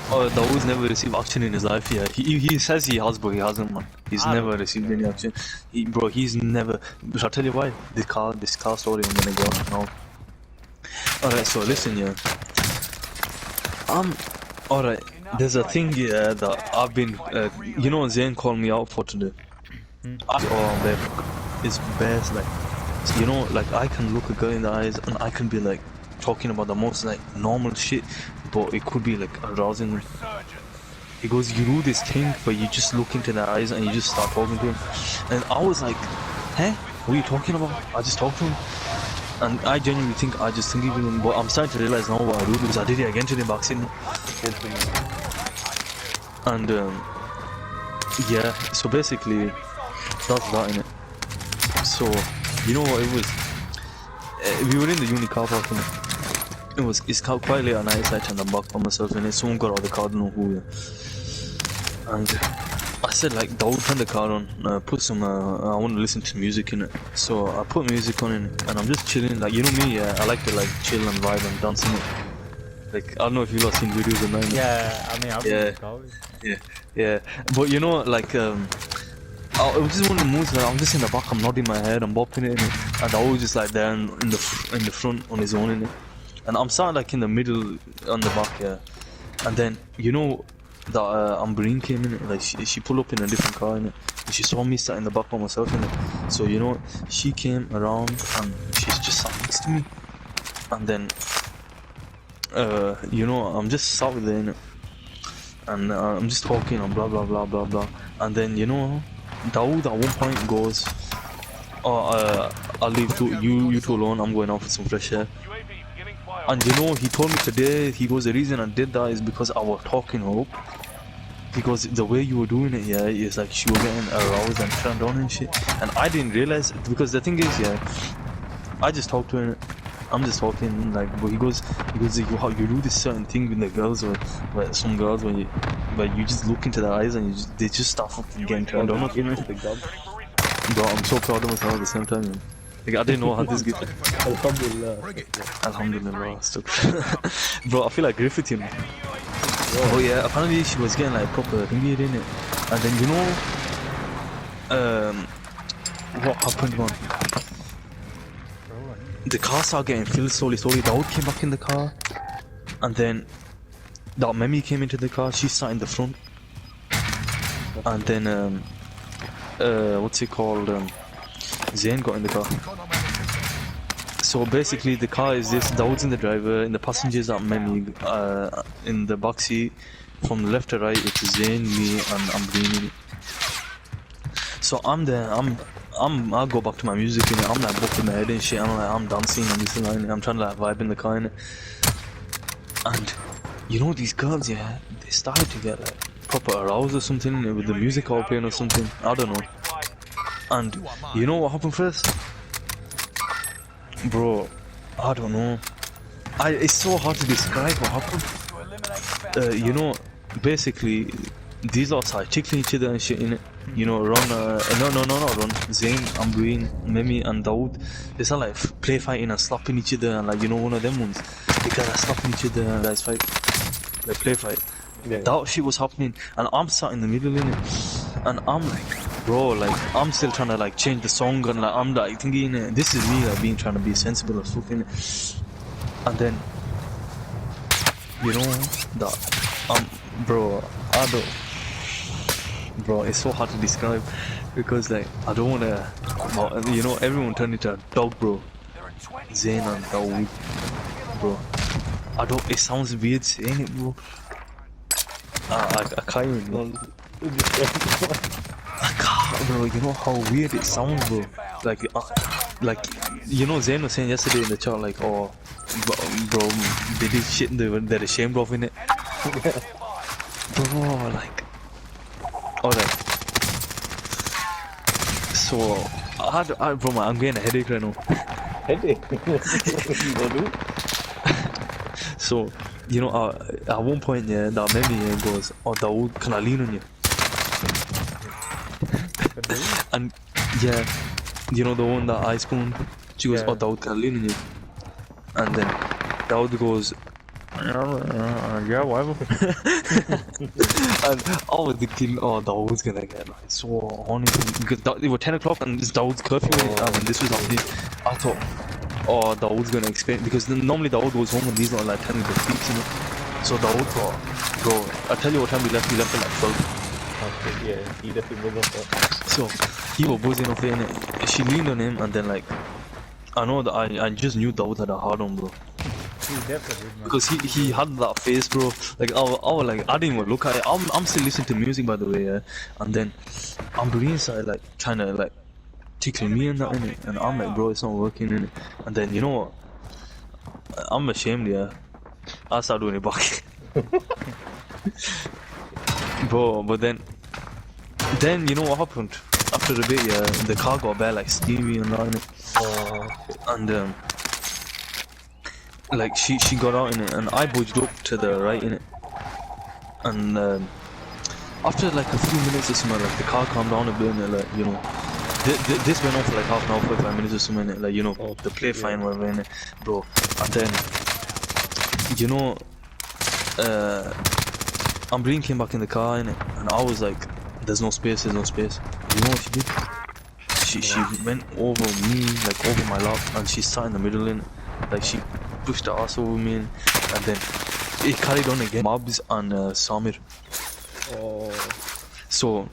Speaker 1: Oh, Dawood's never received action in his life, yeah. He says he has, but he hasn't, man. He's
Speaker 3: I
Speaker 1: never
Speaker 3: don't
Speaker 1: received any action. He's never... I'll tell you why. This car story I'm gonna go on now. Alright, so listen, yeah. Alright, there's a thing, yeah, that I've been... you know, Zayn called me out for today. It's best, like... You know, like, I can look a girl in the eyes and I can be like talking about the most like normal shit, but it could be like arousing. He goes, you do this thing, but you just look into their eyes and you just start talking to him. And I was like, hey, what are you talking about? I just talked to him. And I genuinely think I just think even, but I'm starting to realize now what I do, because I did it again today boxing. And yeah, so basically that's that, innit? So you know what it was? We were in the uni car park, and it's quite late at night, so I turned the back by myself, and someone got out of the car, I don't know who. And I said, like, Dawood, turn the car on, put some, I want to listen to music in it. So I put music on in, and I'm just chilling, like, you know me, I like to like chill and vibe and dance in it. Like, I don't know if you lot seen videos of mine.
Speaker 3: yeah, I mean, I've been in the car.
Speaker 1: Yeah. But you know, like, it was just one of the moves where I'm just in the back, I'm nodding my head, I'm bopping it, innit? And I was just like there in the front on his own, innit? And I'm sat like in the middle on the back, yeah. And then, you know, that Ambreen came in, like she pulled up in a different car, innit? And she saw me sat in the back by myself, innit? So, you know, she came around and she's just sat next to me. And then, you know, I'm just sat with her, innit? And I'm just talking and blah blah blah blah blah. And then, you know, Dawood at one point goes, oh, I'll leave you two alone, I'm going out for some fresh air. And you know, he told me today, he goes, the reason I did that is because I was talking her up. Because the way you were doing it, yeah, is like she was getting aroused and turned on and shit. And I didn't realize, because the thing is, yeah, I just talked to her, I'm just talking, like, but he goes, you do this certain thing with the girls, or some girls, where you just look into their eyes and they just start fucking getting turned on. You know? Bro, I'm so proud of myself at the same time, man. Like, I didn't know how this gets. Alhamdulillah. Bro, I feel like Griffith, you know. Oh yeah, apparently she was getting like proper ringgit in it. And then, you know, what happened, man? The car started getting filled slowly. Dawood came back in the car, and then that Memi came into the car. She sat in the front, and then what's it called? Zayn got in the car. So basically, the car is this. Dawood's in the driver, in the passengers are Memi, in the back seat. From the left to right, it's Zayn, me, and Ambreen. So I'm there. I go back to my music and I'm like bopping my head and shit. I'm dancing and this and that. And I'm trying to like vibe in the car innit? And you know these girls, yeah, they started to get like proper aroused or something innit? With the music all playing or something. I don't know. And you know what happened first? Bro, I don't know. It's so hard to describe what happened. You know, basically, these lot started tickling each other and shit innit? You know, Ron, not Ron, Zayn, Ambreen, Memi and Dawood, they start like play fighting and slapping each other and like, you know, one of them ones. They guys are slapping each other and guys fight, like play fight.
Speaker 2: Yeah.
Speaker 1: That shit was happening and I'm sat in the middle innit? And I'm like, bro, like, I'm still trying to like change the song and like, I'm like thinking, this is me like being trying to be sensible as fuck innit? And then, you know, that, bro, I don't, bro, it's so hard to describe because like I don't wanna, you know, everyone turned into a dog, bro. Zayn and Dawood, bro. I don't. It sounds weird saying it, bro. I can't even. I can't, bro. You know how weird it sounds, bro. Like you know, Zayn was saying yesterday in the chat, like, oh, bro, they did shit they're ashamed of, innit? Bro, like. Alright. So, bro, man, I'm getting a headache right now.
Speaker 2: Headache?
Speaker 1: So, you know, at one point, yeah, that Memi goes, oh, Dawood, can I lean on you? And, yeah, you know, the one that I spooned, she goes, oh, Dawood, can I lean on you? And then Dawood goes, yeah, whatever. And I was thinking, oh, Dawood's gonna get like so horny because it was 10 o'clock and it's Dawood's curfew and this was happening. I thought, oh, Dawood's gonna explain because normally Dawood goes home and these are like 10 minutes sleeps, you know. So Dawood thought, bro, I tell you what time we left at like 12.
Speaker 2: Okay, yeah, he definitely was up there.
Speaker 1: So he was buzzing off it and she leaned on him and then like, I know that I just knew Dawood had a hard on, bro. Because he had that face, bro. Like I was like, I didn't even look at it. I'm still listening to music, by the way, yeah. And then Ambreen started like trying to like tickling me and that innit. And I'm like, bro, it's not working innit. And then you know what? I'm ashamed, yeah. I started doing it back, bro. But then you know what happened? After a bit, yeah, the car got bare like steamy and that innit. And like she got out in it and I budged up to the right in it, and after like a few minutes or something, like the car calmed down a bit and like, you know, this went on for like half an hour, 45 minutes or something, like, you know, the play fine whatever in it, bro. And then, you know, Ambreen came back in the car in it and I was like, there's no space. You know what she did? She went over me, like over my lap, and she sat in the middle in it. Like she pushed her ass over me and then it carried on again. Mabs and Samir.
Speaker 2: Oh.
Speaker 1: So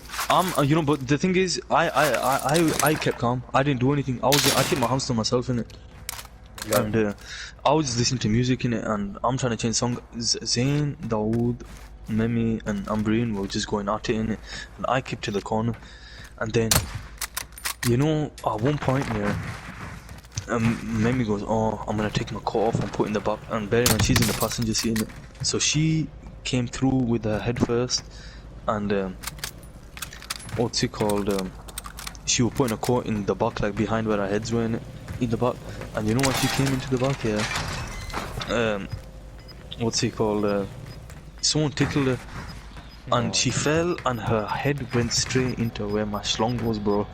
Speaker 1: you know, but the thing is, I kept calm. I didn't do anything. I kept my hands to myself in it. Yeah. And I was just listening to music in it, and I'm trying to change song. Zayn, Dawood, Memi, and Ambreen were just going at it in it, and I kept to the corner. And then, you know, at one point, yeah. Memi goes, oh, I'm gonna take my coat off and put it in the back, and bearing in mind she's in the passenger seat in it. So she came through with her head first, and what's it called? She was putting a coat in the back, like behind where her heads were in the back. And you know when she came into the back, yeah, what's it called? Someone tickled her, and she fell, and her head went straight into where my schlong was, bro.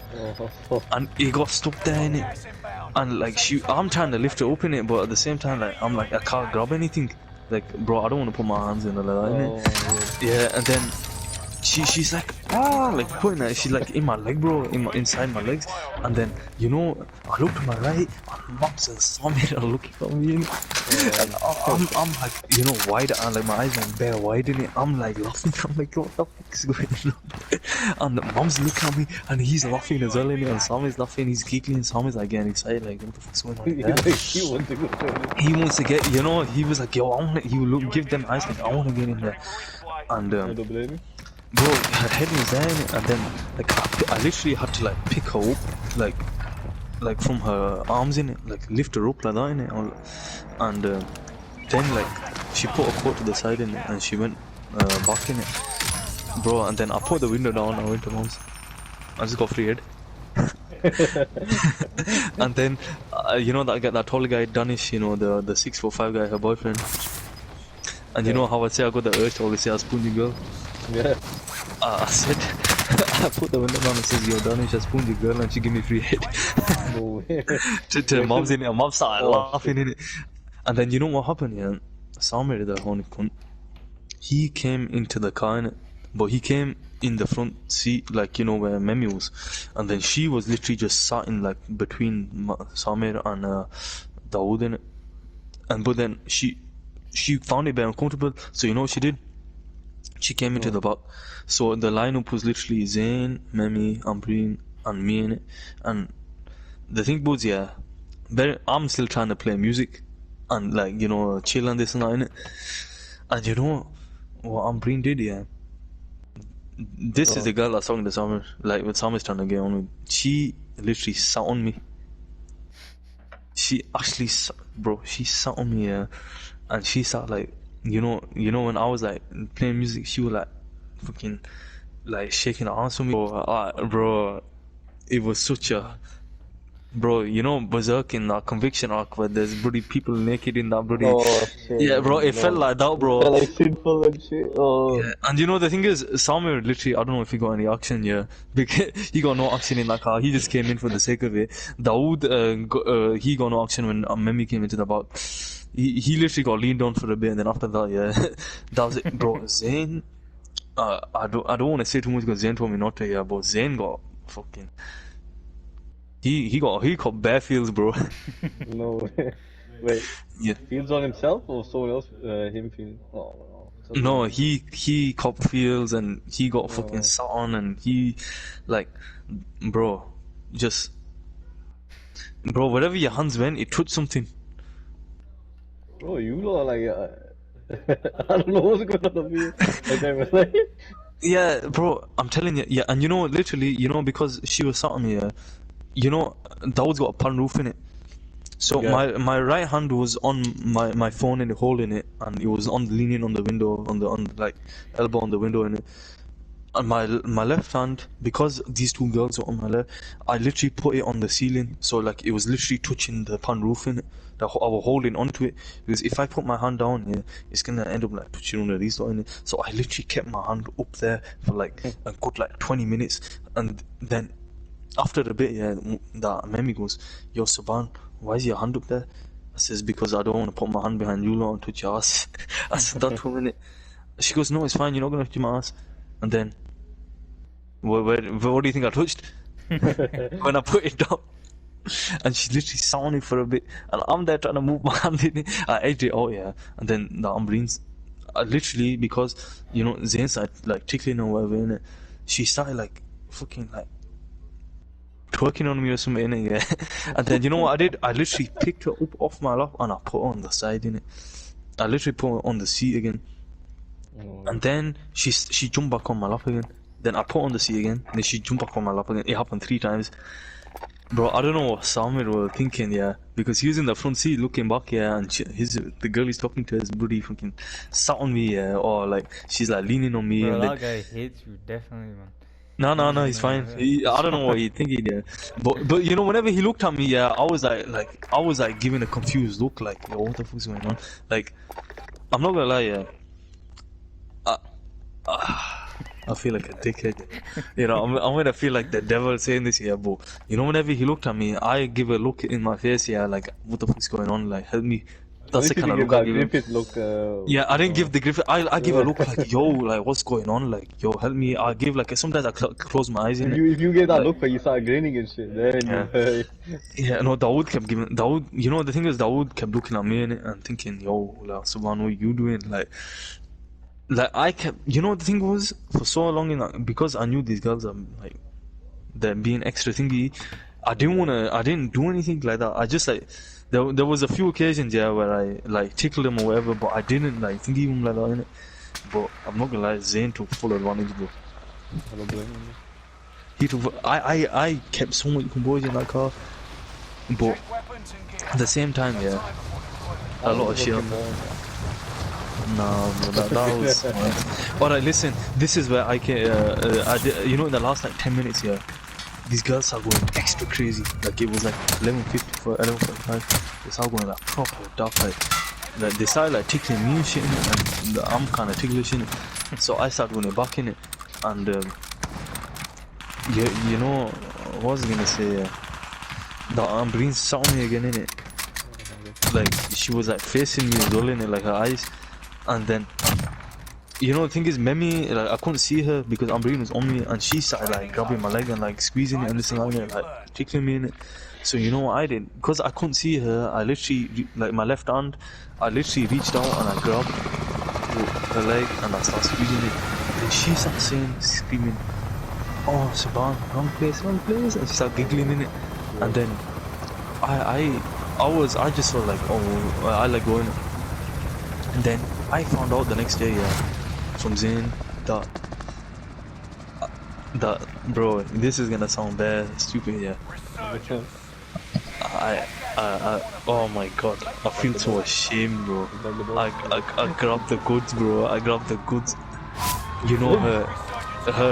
Speaker 1: And it got stuck there in it. And like I'm trying to lift it up in it, but at the same time, like I'm like I can't grab anything. Like, bro, I don't want to put my hands in it like that, innit? Yeah, and then she's like, like putting her, she's like in my leg, bro, inside my legs. And then, you know, I look to my right, and Moms and Samir are looking at me. And I'm like, you know, wide, and like my eyes like bare wide in it. I'm like laughing. I'm like, what the fuck is going on? And the Mom's looking at me, and he's laughing as well. And Samir's laughing, he's giggling. Samir's like getting excited, like, what the fuck's going on? Yeah.
Speaker 2: He wants to go to
Speaker 1: He wants to get, you know, he was like, yo, I want to, he will give them eyes, like, I want to get in there. And
Speaker 2: I don't blame you.
Speaker 1: bro, her head was there, and then like I literally had to like pick her up, like from her arms in it, like lift her up like that in it, and then like she put her coat to the side in it, and she went back in it, bro. And then I put the window down. I went to Mom's. I just got free head. And then you know that tall guy Danish, you know, the 6'5" guy, her boyfriend. And you know how I say I got the urge to always say I spooned your girl.
Speaker 2: Yeah.
Speaker 1: I said, I put the window down and says, yo, Danish, I spooned your girl, and she gave me free head.
Speaker 2: No way.
Speaker 1: to Mom's in it, and Mom started laughing in it. And then you know what happened, yeah? Samir, the horny cunt, he came into the car in it, but he came in the front seat, like, you know, where Memi was. And then she was literally just sat in, like, between Samir and Dawood in it. And but then she found it very uncomfortable, so you know what she did? She came into the back. So the lineup was literally Zayn, Memi, Ambreen, and me in it. And the thing was, yeah, I'm still trying to play music and, like, you know, chill and this and that in it. And you know what Ambreen did, yeah? This is the girl that's talking to Summer, like when Summer's trying to get on with. She literally sat on me. She actually, bro, she sat on me, yeah. And she sat like, you know when I was like playing music, she was like fucking like shaking her arms for me. Bro, it was such a, bro, you know, Berserk in that conviction arc where there's bloody people naked in that bloody.
Speaker 2: Oh shit.
Speaker 1: Yeah, bro, it felt like that, bro.
Speaker 2: Felt like sinful and shit. Oh.
Speaker 1: Yeah. And you know the thing is, Samir literally, I don't know if he got any action, yeah, because he got no action in that car. He just came in for the sake of it. Dawood, he got no action when Memi came into the back. He literally got leaned on for a bit, and then after that, yeah, that was it, bro. Zayn, I don't want to say too much because Zayn told me not to, yeah, but Zayn got fucking, he got bare feels, bro.
Speaker 2: No way. Wait.
Speaker 1: Yeah.
Speaker 2: Feels on himself or someone else? Him feeling? Oh no.
Speaker 1: No, he cop feels, and he got fucking sat on, and he, like, bro, wherever your hands went, it touched something.
Speaker 2: Bro, you lot are like, I don't know what's going on with you. Like,
Speaker 1: Yeah, bro, I'm telling you, yeah, and you know, literally, you know, because she was sat on me, yeah, you know, Dawood's got a pan roof in it. So
Speaker 2: yeah.
Speaker 1: my right hand was on my phone in the hole in it, and it was leaning on the window, on like elbow on the window in it. And my left hand, because these two girls were on my left, I literally put it on the ceiling, so like it was literally touching the pan roof in it. I was holding onto it, because if I put my hand down here, it's gonna end up like touching under these in it. So I literally kept my hand up there for like a good like 20 minutes, and then after a bit, yeah, that Memi goes, "Yo, Saban, why is your hand up there?" I says, "Because I don't want to put my hand behind you lot and touch your ass." I said that for a minute. She goes, "No, it's fine. You're not gonna touch my ass." And then, what do you think I touched? When I put it down, and she literally sat on it for a bit, and I'm there trying to move my hand in it. I edged it out, yeah, and then the Umbrines, literally, because you know Zayn started like tickling or whatever in it, she started like fucking like twerking on me or something in it, yeah. And then you know what I did? I literally picked her up off my lap and I put her on the side in it. I literally put her on the seat again. And then she jumped back on my lap again. Then I put her on the seat again. Then she jumped back on my lap again. It happened 3 times. Bro, I don't know what Samir was thinking, yeah. Because he was in the front seat looking back, yeah. And the girl he's talking to is bloody fucking sat on me, yeah. Or like, she's like leaning on me.
Speaker 3: Bro,
Speaker 1: and
Speaker 3: that guy hates you, definitely, man.
Speaker 1: No, he's fine. I don't know what he thinking, yeah. But you know, whenever he looked at me, yeah, I was like giving a confused look, like, yo, what the fuck's going on? Like, I'm not gonna lie, yeah. I feel like a dickhead. You know, I'm gonna feel like the devil saying this, yeah, but you know, whenever he looked at me, I give a look in my face, yeah, like, what the fuck's going on? Like, help me. That's the kind of look I give him.
Speaker 2: Griffith look.
Speaker 1: Yeah, I didn't give the Griffith. I give a look like, yo, like what's going on? Like, yo, help me. I give like sometimes I close my eyes in it.
Speaker 2: If you get that
Speaker 1: Like,
Speaker 2: look where you start grinning and shit, then
Speaker 1: Yeah, no, Dawood kept giving Dawood. You know the thing is, Dawood kept looking at me in it and thinking, yo, like, Subhan, what you doing? Like I kept. You know the thing was for so long, because I knew these girls are like they're being extra thingy. I didn't do anything like that. I just like. There was a few occasions, yeah, where I like tickled him or whatever, but I didn't like think him like that, innit? But I'm not gonna lie, Zayn took full advantage, bro.
Speaker 2: I don't blame him.
Speaker 1: He took. I kept so much composure in that car, but at the same time, yeah, a lot of shit. Nah, bro, that was. Alright, listen. This is where I can. I did, you know, in the last like 10 minutes, yeah. These girls are going extra crazy. Like it was like 11:50 for 11:45. They started going like proper dark like they started like tickling me and shit in it, and I'm kind of ticklish in it. So I started going back in it, and you know what was I gonna say? The Ambreen saw me again in it. Like she was like facing me as well in it, like her eyes, and then. You know the thing is, Memi, like I couldn't see her because Ambreen was on me, and she started like grabbing my leg and like squeezing it and this and that, like tickling me in it. So you know what I did? Because I couldn't see her, I literally, like my left hand, I literally reached out and I grabbed her leg and I started squeezing it. And she started saying, screaming, "Oh, Subhan, wrong place," and she started giggling in it. And then I just felt like, oh, I let go in it. And then I found out the next day, yeah. From Zayn that bro, this is gonna sound bad, stupid, yeah. I oh my god, I feel so ashamed, bro. I grabbed the goods, bro. I grabbed the goods. You know her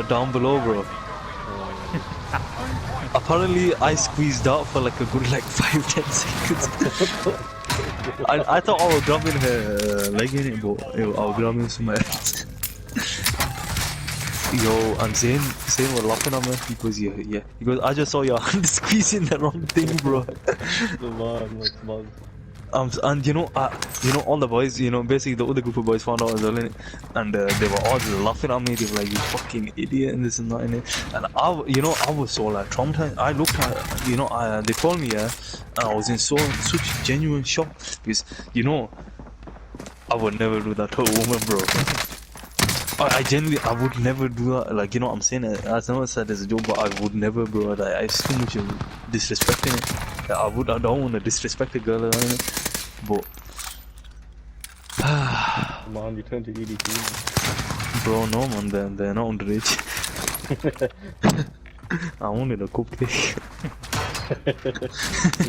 Speaker 1: down below, bro. Apparently, I squeezed out for like a good like 5-10 seconds. I thought I was grabbing her leg in it, but I was grabbing somewhere else. Yo, and Zayn was laughing at me because yeah, because I just saw your hand squeezing the wrong thing, bro. And you know, all the boys, you know, basically the other group of boys found out as well, innit? And they were all just laughing at me. They were like, "You fucking idiot," and this and that, innit? And I was so like traumatized. I looked at, you know, they called me, yeah, and I was in such genuine shock because, you know, I would never do that to a woman, bro. I genuinely, I would never do that. Like, you know what I'm saying? I know I said as a joke, but I would never, bro. Like, it's too much of disrespecting it. Like, I don't want to disrespect a girl, but.
Speaker 2: Come on, you turn to EDP.
Speaker 1: Bro, no, man, they're not underage. I wanted a cupcake.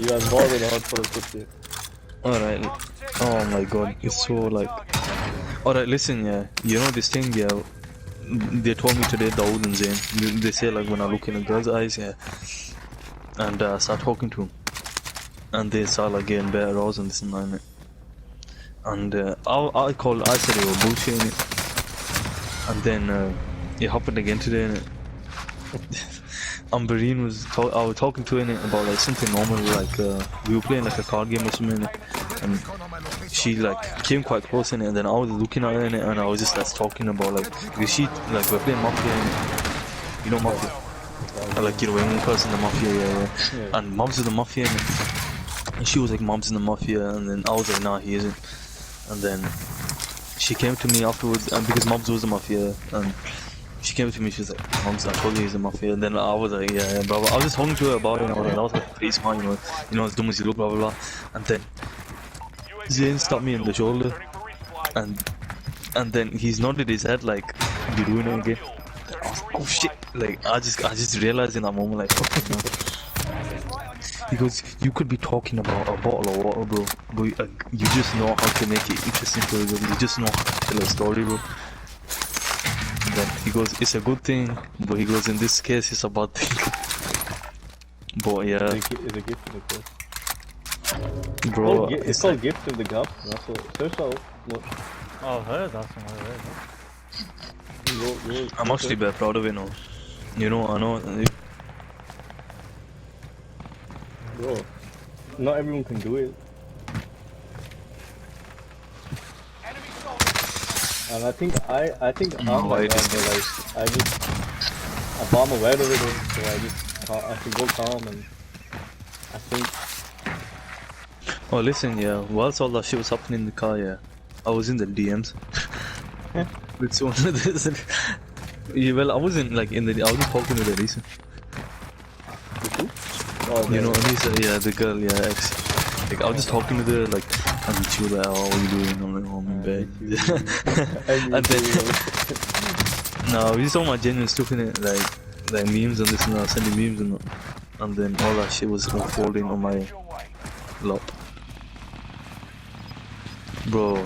Speaker 2: You are more than hard for a cupcake.
Speaker 1: Alright. Oh my god, it's so like. Alright, listen, yeah. You know this thing, yeah. They told me today, Dawood and Zayn. They say, like, when I look in a girl's eyes, yeah. And I start talking to him. And they start, like, getting better aroused and this and that. And I said they were bullshitting it. And then it happened again today, innit? Amberine I was talking to her about like something normal, like we were playing like a card game or something, and she like came quite close in it, and then I was looking at her in it, and I was just like talking about like, because she like we're playing Mafia, innit? You know Mafia, like, you know, when one person in the Mafia, yeah. And Mob's in the Mafia, innit? And she was like, Mob's in the Mafia, and then I was like, nah, he isn't. And then she came to me afterwards, and because Mobs was the Mafia, and she came to me, she was like, "Moms, I told you he's a mafia." And then I was like, yeah, blah, blah. I was just talking to her about it, and I was like, pretty smart, you know, as dumb as you look, blah, blah, blah. And then Zayn stopped me on the shoulder, and then he's nodded his head like, "You doing it again?" I was like, oh shit! Like I just realized in that moment, like, fucking no. Because you could be talking about a bottle of water, bro, but you just know how to make it interesting for you. You just know how to tell a story, bro. Then he goes, it's a good thing, but he goes, in this case, it's a bad thing. But yeah.
Speaker 2: It's a gift of the curse.
Speaker 1: Bro,
Speaker 2: it's called gift of the gods. That's what. Search out. Look.
Speaker 3: Oh, I've heard that somewhere.
Speaker 1: I'm actually very proud of it now. You know, I know.
Speaker 2: Bro, not everyone can do it. And I think I'm
Speaker 1: No,
Speaker 2: like
Speaker 1: it
Speaker 2: that,
Speaker 1: is-
Speaker 2: but like I'm aware of it, so I can go calm and I think
Speaker 1: Oh, listen, yeah. Whilst all that shit was happening in the car, yeah, I was in the DMs with someone. Yeah, well, I wasn't like in the. I was just talking with Elisa.
Speaker 2: oh,
Speaker 1: You know, Elisa, yeah, the girl, yeah, ex. Like, I was just talking with her, like, and she was like, "Oh, what are you doing?" I'm like, "Oh, I'm in bed." And then, no, we just talking about genuine stuff in it, like memes and this and that, sending memes and then all that shit was unfolding on my lap. Bro,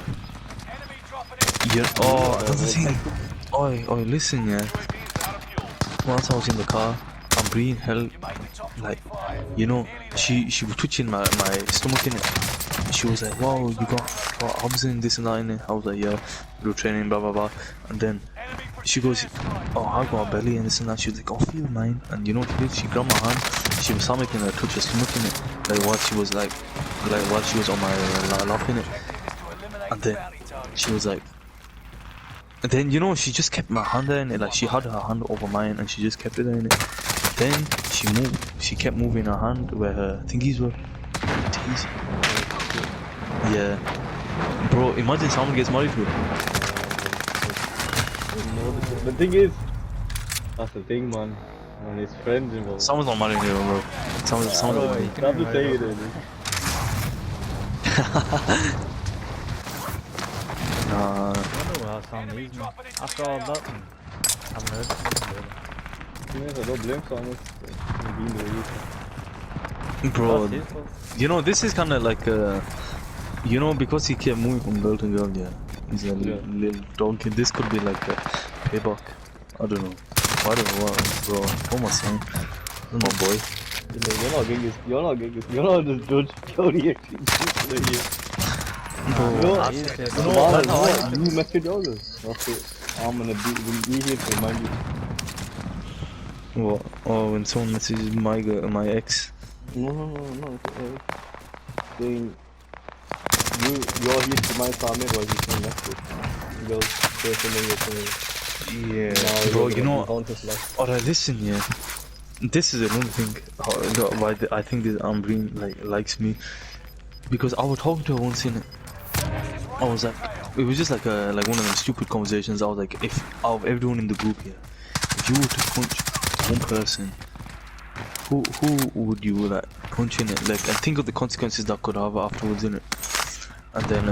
Speaker 1: yeah. Oh, that's the thing. Oh, listen, yeah. Once I was in the car, I'm breathing hell, like, you know, she was touching my stomach in it. She was like, "Wow, you got abs in this and that in it." I was like, "Yeah, we were training, blah blah blah." And then she goes, "Oh, I got a belly and this and that." She was like, "Oh, feel mine." And you know what she did? She grabbed my hand. She was making her touch her stomach in it, like while she was while she was on my lap in it. And then she was like. And then, you know, she just kept my hand there in it, like she had her hand over mine and she just kept it there in it. Then she kept moving her hand where her thingies were. Titties. Yeah. Bro, imagine someone gets married to her.
Speaker 2: the thing is, that's the thing, man. When it's friends involved.
Speaker 1: Someone's not marrying her, bro. Someone's not
Speaker 3: Bro,
Speaker 1: marrying
Speaker 3: you
Speaker 1: her.
Speaker 3: can
Speaker 2: I'm just
Speaker 3: invite
Speaker 2: saying
Speaker 3: her.
Speaker 2: it.
Speaker 1: Nah.
Speaker 3: I wonder what Sam needs, man. After all that, man, I haven't heard from him.
Speaker 2: Yes, I don't blame Thomas. Being the way he is.
Speaker 1: Bro,
Speaker 3: That's his fault.
Speaker 1: you know, this is kind of like, you know, because he kept moving from girl to girl, yeah. He's a little donkey. This could be like a payback. I don't know. I don't know what, bro. What am I saying? This is my boy.
Speaker 2: You're not just judge your reaction.
Speaker 1: Bro,
Speaker 2: You message others. Okay, I'm gonna be here to remind you.
Speaker 1: what? Oh, when someone messages my ex.
Speaker 2: No. Saying you're here to remind Samir while he's saying message. Girls,
Speaker 1: Yeah, bro, you know. Alright, listen, yeah. This is another thing why I think this Ambreen likes me, because I was talking to her once in it. I was like, it was just like one of them stupid conversations. I was like, if out of everyone in the group here, if you were to punch one person, who would you like punch in it? Like, and think of the consequences that could have afterwards in it. And then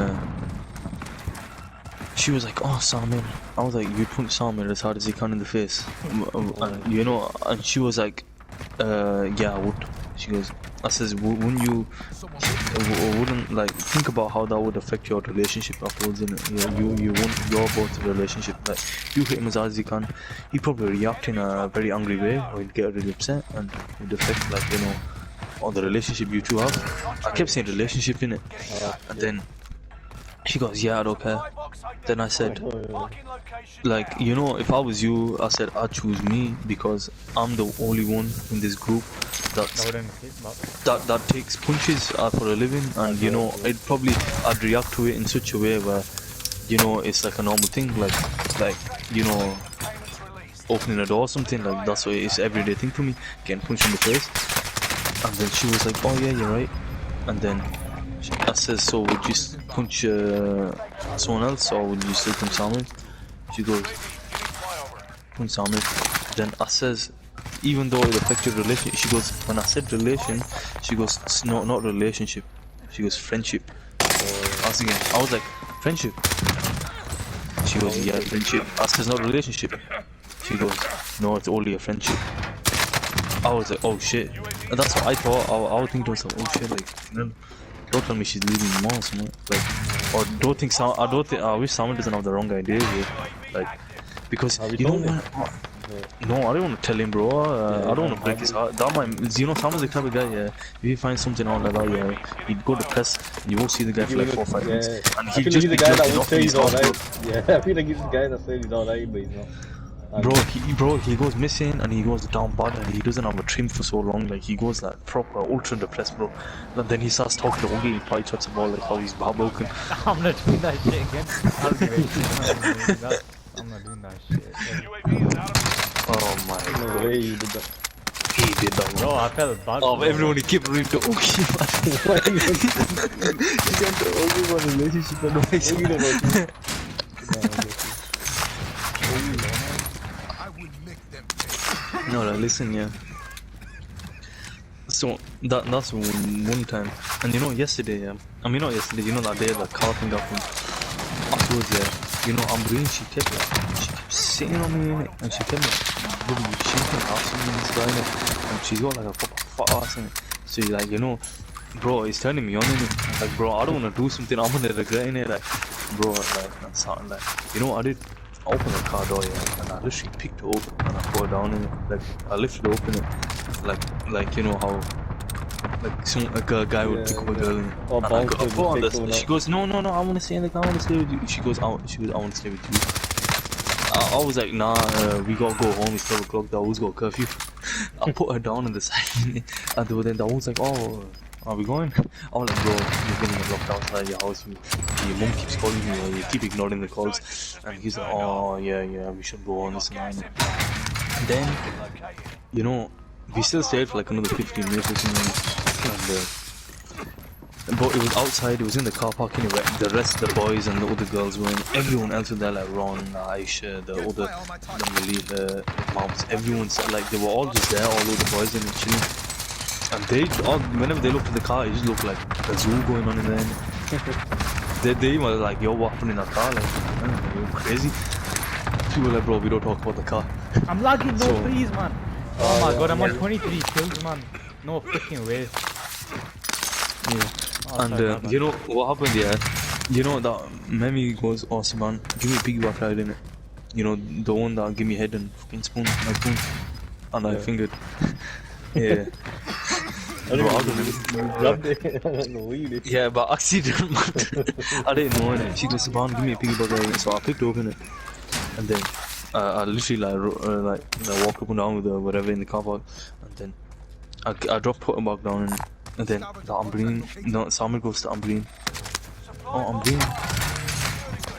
Speaker 1: she was like, "Oh, Salman." I was like, "You punch Salman as hard as he can in the face," and, you know. And she was like, "Yeah, I would." She goes, "I says, wouldn't you like think about how that would affect your relationship afterwards? In it, you want your both relationship. Like, you hit him as hard as you can, he probably react in a very angry way, or he'd get really upset, and it would affect, like, you know, on the relationship you two have." I kept saying relationship in it, and then she goes, "Yeah, I don't care." Then I said, like, you know, if I was you, I said I'd choose me because I'm the only one in this group that takes punches for a living, and you know, I'd react to it in such a way where, you know, it's like a normal thing, like you know, opening a door or something, like that's what it's everyday thing for me, getting punched in the face. And then she was like, "Oh yeah, you're right." And then I says, "So would you punch someone else, or would you still punch Salman?" She goes, "Punch Salman." Then I says, "Even though it affected relationship," she goes, when I said relation, she goes, "No, not relationship." She goes, "Friendship." I was like, "Friendship?" She goes, "Yeah, friendship." I says, "Not relationship." She goes, "No, it's only a friendship." I was like, "Oh shit." And that's what I thought. I would think to myself, "Oh shit, like, don't tell me she's leaving the mall or something." Like, or I wish someone doesn't have the wrong idea here. Like, because you don't want. No, I don't want to tell him, bro. I don't want to break his heart. That might, you know, Sam is the type of guy, yeah. If he finds something out like that, yeah, he'd go to press, and you won't see the guy for like 4 or 5 minutes, and he'd just be
Speaker 2: the guy that
Speaker 1: jerking
Speaker 2: would
Speaker 1: off
Speaker 2: say
Speaker 1: in
Speaker 2: he's
Speaker 1: his house, bro.
Speaker 2: alright. Yeah, I feel like he's the guy that says he's alright, but he's not.
Speaker 1: He goes missing and he goes down bad and he doesn't have a trim for so long. Like he goes like proper ultra depressed, bro. And then he starts talking to Ogie. He probably chats about like how he's broken.
Speaker 3: I'm not doing that shit again. I'll give it. I'm not doing that shit.
Speaker 1: Oh my
Speaker 2: No
Speaker 1: god.
Speaker 2: way you did that.
Speaker 1: He did that,
Speaker 3: Bro,
Speaker 1: bro.
Speaker 3: I felt bad.
Speaker 1: Oh, everyone he kept reading to Ogie, man. He got the Ogie one relationship and No, listen, yeah. So that's one time, and you know yesterday, I mean not yesterday, you know that day the car thing happened. Afterwards, you know Ambreen, she kept sitting on me innit? And she kept really shaking ass on me and stuff innit? And she's got like a proper fat ass in it. So like, you know, bro, it's turning me on innit? Like, bro, I don't wanna do something I'm gonna regret innit? Like, bro, like that's something like, you know, I opened the car door, and I literally picked it up and I put it down in it. Like I lifted it open it, like you know how like a guy would pick up a girl in it.
Speaker 2: Or
Speaker 1: And I
Speaker 2: bounce
Speaker 1: put
Speaker 2: to
Speaker 1: on
Speaker 2: take
Speaker 1: this.
Speaker 2: one
Speaker 1: She
Speaker 2: out.
Speaker 1: goes, no, I want to stay in the car. I want to stay with you. She goes, I want to stay with you. I was like, nah, we gotta go home. It's 12 o'clock. That was got curfew. I put her down on the side, and then that was like, oh. Are we going? I was like, bro, you're getting locked outside your house. Your mom keeps calling you, or you keep ignoring the calls. And he's like, oh, yeah, we should go on this and that. And then, you know, we still stayed for like another 15 minutes or something. And, but it was outside, it was in the car park anyway. The rest of the boys and the other girls were in. Everyone else was there, like Ron, Aisha, the Malika, moms, everyone's like, they were all just there, all of the boys and chilling. And whenever they looked at the car, it just looked like a zoo going on in there. they were like, yo, what happened in that car? Like, man, you're crazy. People were like, bro, we don't talk about the car.
Speaker 3: I'm lagging, no,
Speaker 1: So-
Speaker 3: please, man. Oh my god, I'm on 23 kills, man. No freaking way.
Speaker 1: Yeah.
Speaker 3: Oh,
Speaker 1: And
Speaker 3: sorry, man.
Speaker 1: you know what happened? Yeah, you know that Memi goes, oh Siman, give me a piggyback ride in it. You know the one that give me head and fucking spoon, my spoon, and I fingered. Yeah. Bro, I don't know.
Speaker 2: You grabbed it. I don't know what you did.
Speaker 1: Yeah, but accident, man. I didn't know it. She goes, Siman, give me a piggyback ride. So I picked open it, and then I literally like walked up and down with whatever in the car park, and then I dropped put him back down, and then the Ambreen, no, Samir goes to Ambreen. Oh, Ambreen,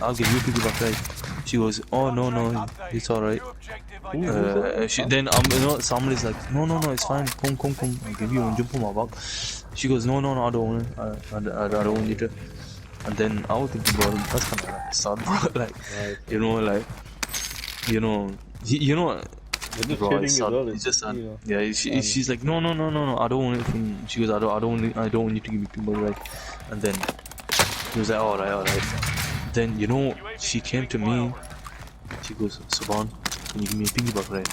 Speaker 1: I'll give you a piggyback ride. She goes, oh no, it's alright. Then you know, Samir is like, no, it's fine. Come, I'll give you one jump on my back. She goes, no, I don't want it. I don't want you to. And then I was thinking, bro, that's kind of like sad, bro. Like, you know,
Speaker 2: They're just
Speaker 1: bro,
Speaker 2: chilling
Speaker 1: it's
Speaker 2: as
Speaker 1: sad.
Speaker 2: well.
Speaker 1: It's just sad.
Speaker 2: You know.
Speaker 1: Yeah, she's like, no, I don't want it from. She goes, I don't want you to give me people right. And then he was like, alright. Then you know, she came to me. She goes, Subhan, can you give me a piggyback ride?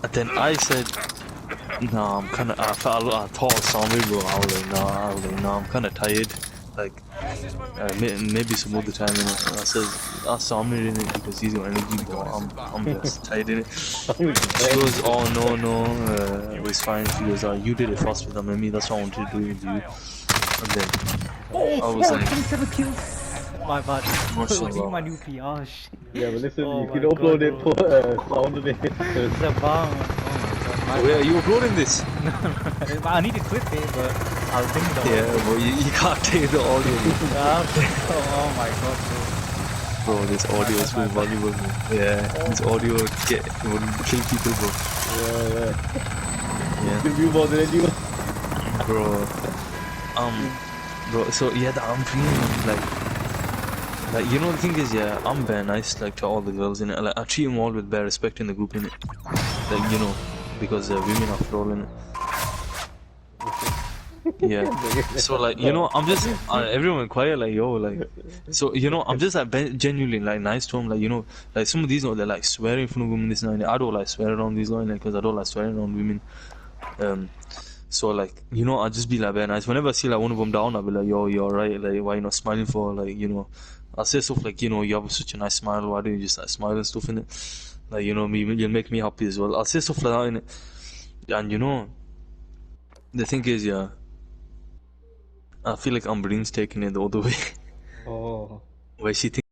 Speaker 1: And then I said, nah, I thought Samir, bro. I was like, nah, I'm kind of tired. Like, maybe some other time, you know. I said, ask Samir in it because he's got energy, but I'm just tired in it. She goes, oh no, it's fine. She goes, you did it fast with them and me, that's what I wanted to do with you. And then I was like,
Speaker 3: 27 kills. My bad.
Speaker 1: Mashallah.
Speaker 3: See my new PR. Shit.
Speaker 2: Yeah, but listen,
Speaker 3: Oh
Speaker 2: you
Speaker 3: my
Speaker 2: can upload
Speaker 3: God,
Speaker 2: it,
Speaker 3: bro.
Speaker 2: put sound on it.
Speaker 3: It's a bomb. Oh my god.
Speaker 1: wait, are you uploading this?
Speaker 3: I need to clip it, but I'll think it out.
Speaker 1: Yeah, but you can't take the audio.
Speaker 3: Oh my god, bro.
Speaker 1: Bro, this audio is really valuable. Yeah, this audio would kill people, bro.
Speaker 2: Yeah.
Speaker 1: Yeah.
Speaker 2: Review more than anyone.
Speaker 1: Bro, so yeah, I'm feeling like, you know, the thing is, yeah, I'm bare nice, like, to all the girls in it. Like, I treat them all with bare respect in the group in it. Like, you know, because women after all in it. Yeah. So like, you know, I'm just everyone quiet, like, yo, like, so you know, I'm just like genuinely like nice to them, like, you know, like some of these, they're like swearing in front of women. This and that. I don't like swear around these lines because I don't like swearing around women. So like, you know, I just be like very nice. Whenever I see like one of them down, I'll be like, yo, you're right. Like, why you not smiling for? Like, you know, I say stuff like, you know, you have such a nice smile. Why don't you just like smile and stuff in it? Like, you know, you'll make me happy as well. I'll say stuff like that in it. And you know, the thing is, yeah, I feel like Ambreen's taking it the other way.
Speaker 2: Oh.
Speaker 1: Where she thinks